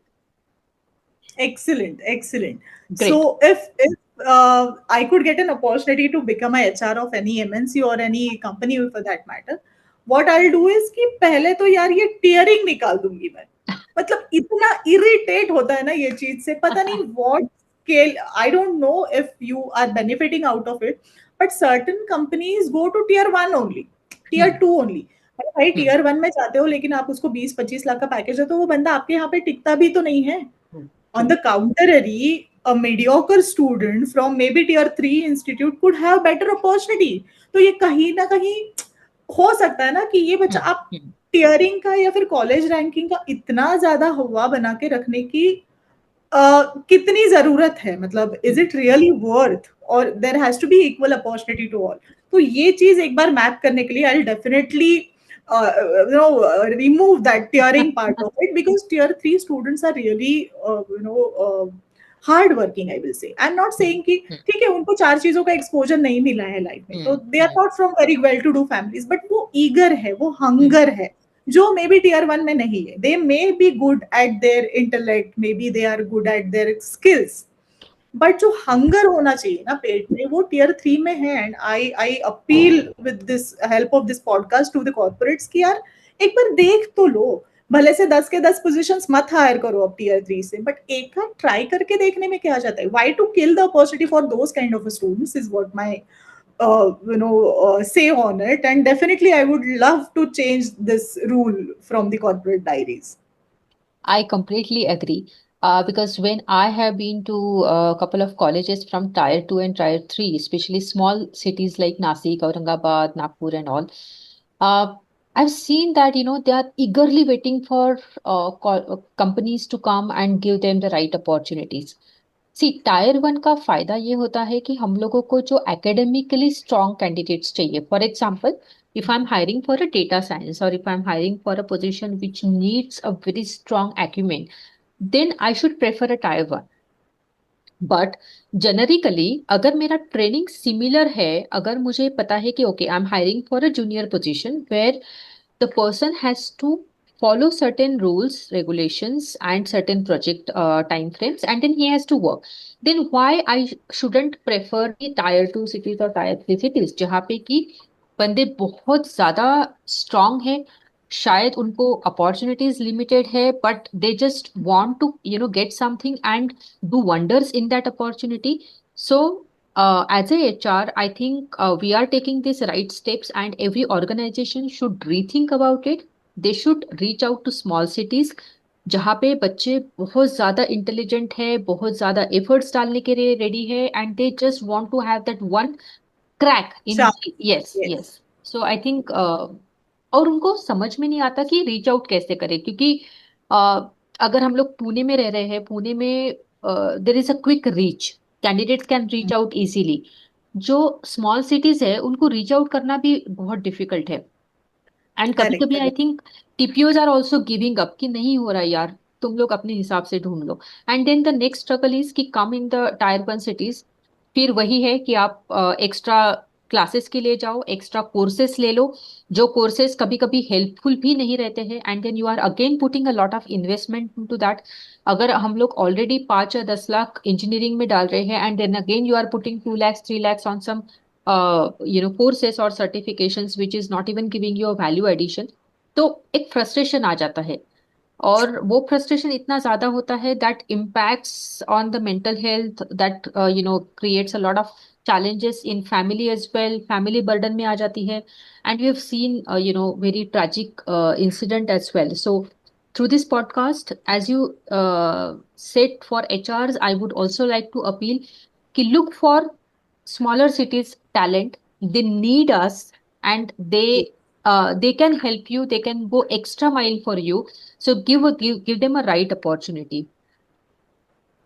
Excellent, excellent. Great. So if I could get an opportunity to become a HR of any MNC or any company for that matter, what I'll do is कि पहले तो यार ये tearing निकाल दूंगी मैं। मतलब इतना इरिटेट होता है ना ये चीज से, पता नहीं what scale, I don't know if you are benefiting out of it, but certain companies go to tier 1 only, tier 2 only। भाई टीयर 1 में जाते हो लेकिन आप उसको 20-25 लाख का पैकेज है, तो वो बंदा आपके यहाँ पे टिकता भी तो नहीं है। On the contrary, a mediocre student from maybe tier 3 institute could have better opportunity. तो ये कहीं ना कहीं हो सकता है ना कि ये बच्चा, आप टीयरिंग का या फिर कॉलेज रैंकिंग का इतना ज्यादा हवा बना के रखने की कितनी जरूरत है, मतलब इज इट रियली वर्थ, और there has to be equal opportunity to all. तो ये चीज एक बार मैप करने के लिए I definitely remove that tiering part of it, because tier 3 students are really hard working, I will say. I'm not saying कि ठीक है उनको चार चीजों का एक्सपोजर नहीं मिला है लाइफ में, तो they are not from very well to do families, but वो ईगर है, वो हंगर है, जो मे बी टीयर 1 में नहीं है। They may be good at their intellect, may be they are good at their skills, but जो hunger होना चाहिए ना पेट में, वो टीयर 3 में है। And I appeal with this help of this podcast to the corporates कि यार एक बार देख तो लो, भले से 10 के 10 पोजीशंस मत हायर करो अब टीयर 3 से, बट एक बार ट्राई करके देखने में क्या जाता है। Why to kill the opportunity for those kind of students is what my say on it, and definitely I would love to change this rule from the corporate diaries. I completely agree. Because when I have been to a couple of colleges from Tier 2 and Tier 3, especially small cities like Nasik, Aurangabad, Nagpur, and all, uh, I've seen that, they are eagerly waiting for companies to come and give them the right opportunities. See tier 1 का फायदा ये होता है कि हम लोगों को जो एकेडमिकली स्ट्रॉन्ग कैंडिडेट्स चाहिए, for example if I'm hiring for a data science, or if I'm hiring for a position which needs a very strong acumen, then I should prefer a tier 1. But जेनरिकली अगर मेरा training similar है, अगर मुझे पता है कि okay I am hiring for a junior position where the person has to follow certain rules, regulations, and certain project time frames, and then he has to work, then why I shouldn't prefer the tier 2 cities or tier 3 cities जहाँ पे कि बंदे बहुत ज्यादा strong है, शायद उनको opportunities limited है, but they just want to get something and do wonders in that opportunity. So, as a HR, I think we are taking these right steps, and every organization should rethink about it. They should reach out to small cities जहाँ पे बच्चे बहुत ज्यादा intelligent है, बहुत ज्यादा efforts डालने के लिए रेडी है, and they just want to have that one crack in. Sure. Yes, Yes. Yes. So I think और उनको समझ में नहीं आता कि रीच आउट कैसे करें, क्योंकि अगर हम लोग पुणे में रह रहे हैं, पुणे में देर is a quick reach, candidates can reach out easily. जो स्मॉल सिटीज है उनको रीच आउट करना भी बहुत डिफिकल्ट है, एंड कभी Correct, कभी I correct. Think TPOs are also giving up कि नहीं हो रहा है यार, तुम लोग अपने हिसाब से ढूंढ लो। And then the next struggle is कि come in the tier 1 cities, फिर वही है कि आप एक्स्ट्रा क्लासेस के लिए जाओ, एक्स्ट्रा कोर्सेस ले लो, जो कोर्सेस कभी कभी हेल्पफुल भी नहीं रहते हैं, and then you are again putting a lot of investment to that. अगर हम लोग ऑलरेडी 5 या 10 लाख इंजीनियरिंग में डाल रहे हैं, and then again you are putting 2 lakhs 3 lakhs on some courses or certifications which is not even giving you a value addition, तो एक फ्रस्ट्रेशन आ जाता है। और वो फ्रस्ट्रेशन इतना ज्यादा होता है that impacts on the mental health, that creates a lot of challenges in family as well, family burden में आ जाती है, and we have seen very tragic incident as well. So through this podcast, as you said, for HRs I would also like to appeal कि look for smaller cities talent, they need us, and they they can help you, they can go extra mile for you. So give them a right opportunity.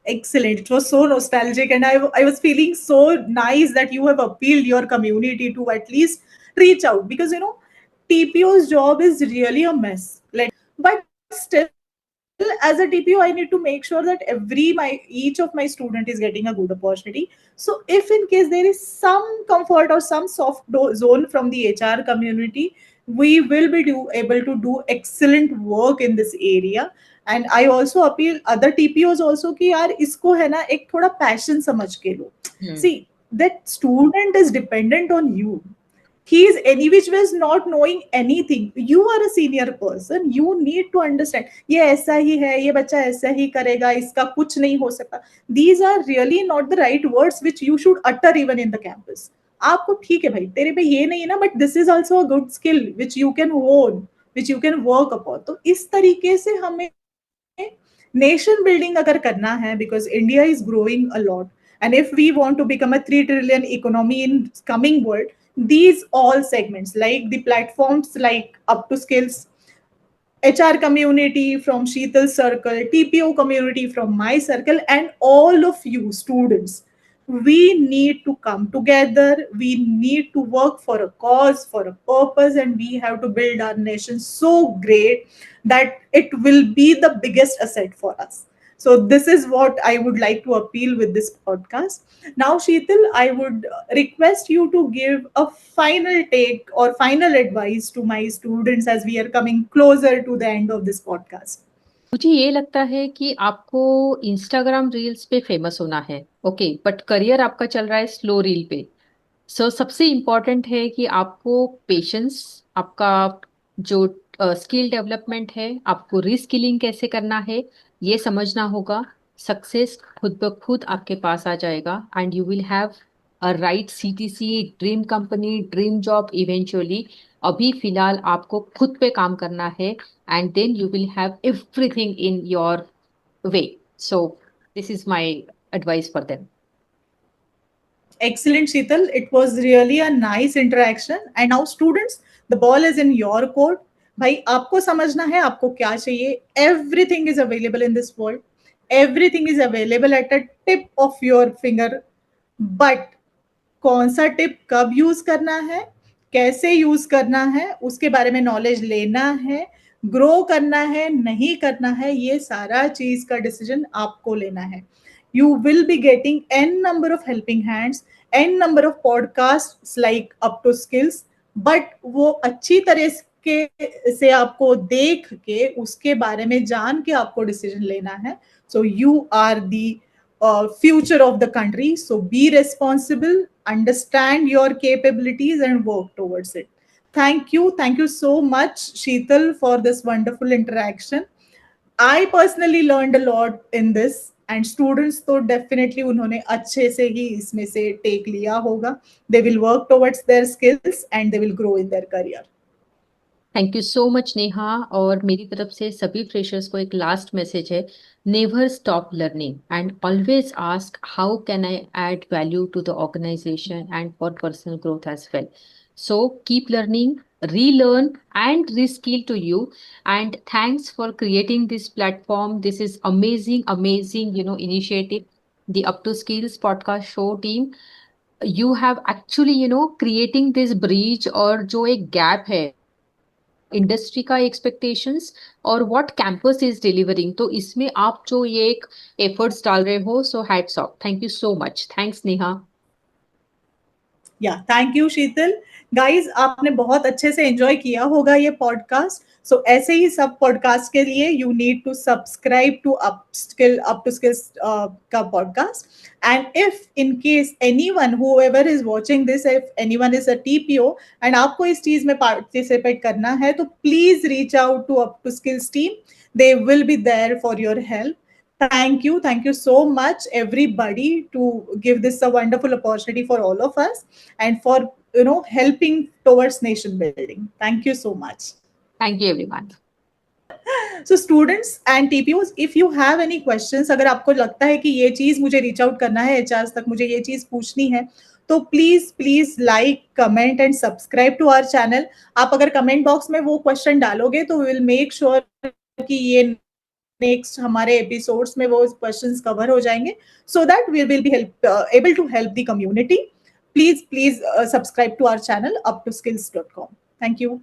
Excellent. It was so nostalgic, and I was feeling so nice that you have appealed your community to at least reach out, because TPO's job is really a mess. But still, as a TPO, I need to make sure that each of my student is getting a good opportunity. So, if in case there is some comfort or some zone from the HR community, we will be able to do excellent work in this area. And I also appeal other TPOs also कि यार इसको है ना एक थोड़ा passion समझ के लो. See that student is dependent on you. He is any which ways not knowing anything. You are a senior person, you need to understand ये ऐसा ही है, ये बच्चा ऐसा ही करेगा, इसका कुछ नहीं हो सकता. These are really not the right words which you should utter even in the campus. आपको ठीक है भाई, तेरे पे ये नहीं है ना, but this is also a good skill which you can own, which you can work upon. तो इस तरीके से हमें नेशन बिल्डिंग अगर करना है, because India is growing a lot, and if we want to become a 3 trillion economy in coming world, these all segments like the platforms like Up to Skills, HR community from Sheetal circle, TPO community from my circle, and all of you students, we need to come together. We need to work for a cause, for a purpose, and we have to build our nation so great that it will be the biggest asset for us. So this is what I would like to appeal with this podcast. Now, Sheetal, I would request you to give a final take or final advice to my students as we are coming closer to the end of this podcast. मुझे ये लगता है कि आपको Instagram reels पे famous होना है, okay, but career आपका चल रहा है स्लो रील पे. सो सबसे इम्पॉर्टेंट है कि आपको पेशेंस, आपका जो स्किल डेवलपमेंट है, आपको रीस्किलिंग कैसे करना है, ये समझना होगा. सक्सेस खुद ब खुद आपके पास आ जाएगा and you will have a right CTC, dream company, dream job eventually. अभी फिलहाल आपको खुद पे काम करना है and then you will have everything in your way. So this is my advice for them. Excellent, Sheetal. It was really a nice interaction. And now, students, the ball is in your court. भाई आपको समझना है आपको क्या चाहिए. Everything is available in this world. Everything is available at a tip of your finger. But कौन सा tip कब यूज करना है, कैसे यूज करना है, उसके बारे में नॉलेज लेना है, ग्रो करना है, नहीं करना है, ये सारा चीज का डिसीजन आपको लेना है. You will be getting n number of helping hands, n number of podcasts like Up to Skills, but वो अच्छी तरह के से आपको देख के उसके बारे में जान के आपको डिसीजन लेना है. So you are the future of the country. So be responsible, understand your capabilities, and work towards it. Thank you so much, Sheetal, for this wonderful interaction. I personally learned a lot in this, and students तो definitely उन्होंने अच्छे से ही इसमें से take लिया होगा. They will work towards their skills and they will grow in their career. Thank you so much Neha. और मेरी तरफ से सभी फ्रेशर्स को एक लास्ट मैसेज है. Never stop learning and always ask how can I add value to the organization and for personal growth as well. So keep learning, relearn and reskill to you. And thanks for creating this platform. This is amazing initiative, the Up to Skills podcast show team. You have actually creating this bridge और जो एक gap है industry का expectations और what campus is delivering, तो इसमें आप जो ये एक एफर्ट्स डाल रहे हो, so hats off. Thank you so much. Thanks Neha. या थैंक यू शीतल. गाइज आपने बहुत अच्छे से एंजॉय किया होगा ये पॉडकास्ट. सो ऐसे ही सब पॉडकास्ट के लिए you need to subscribe to Up to Skills का podcast. And if in case anyone whoever is watching this, if anyone is a TPO and आपको इस चीज में पार्टिसिपेट करना है, तो please reach out to Up to Skills team. They will be there for your help. Thank you so much, everybody, to give this a wonderful opportunity for all of us and for helping towards nation building. Thank you so much. Thank you everyone. So students and TPOs, if you have any questions, अगर आपको लगता है कि ये चीज मुझे reach out करना है HR तक, मुझे ये चीज पूछनी है, तो please like, comment and subscribe to our channel. आप अगर कमेंट बॉक्स में वो क्वेश्चन डालोगे तो वी विल मेक श्योर कि ये नेक्स्ट हमारे एपिसोड्स में वो क्वेश्चंस कवर हो जाएंगे, so that we will be able to help the community. Please subscribe to our channel uptoskills.com। Thank you.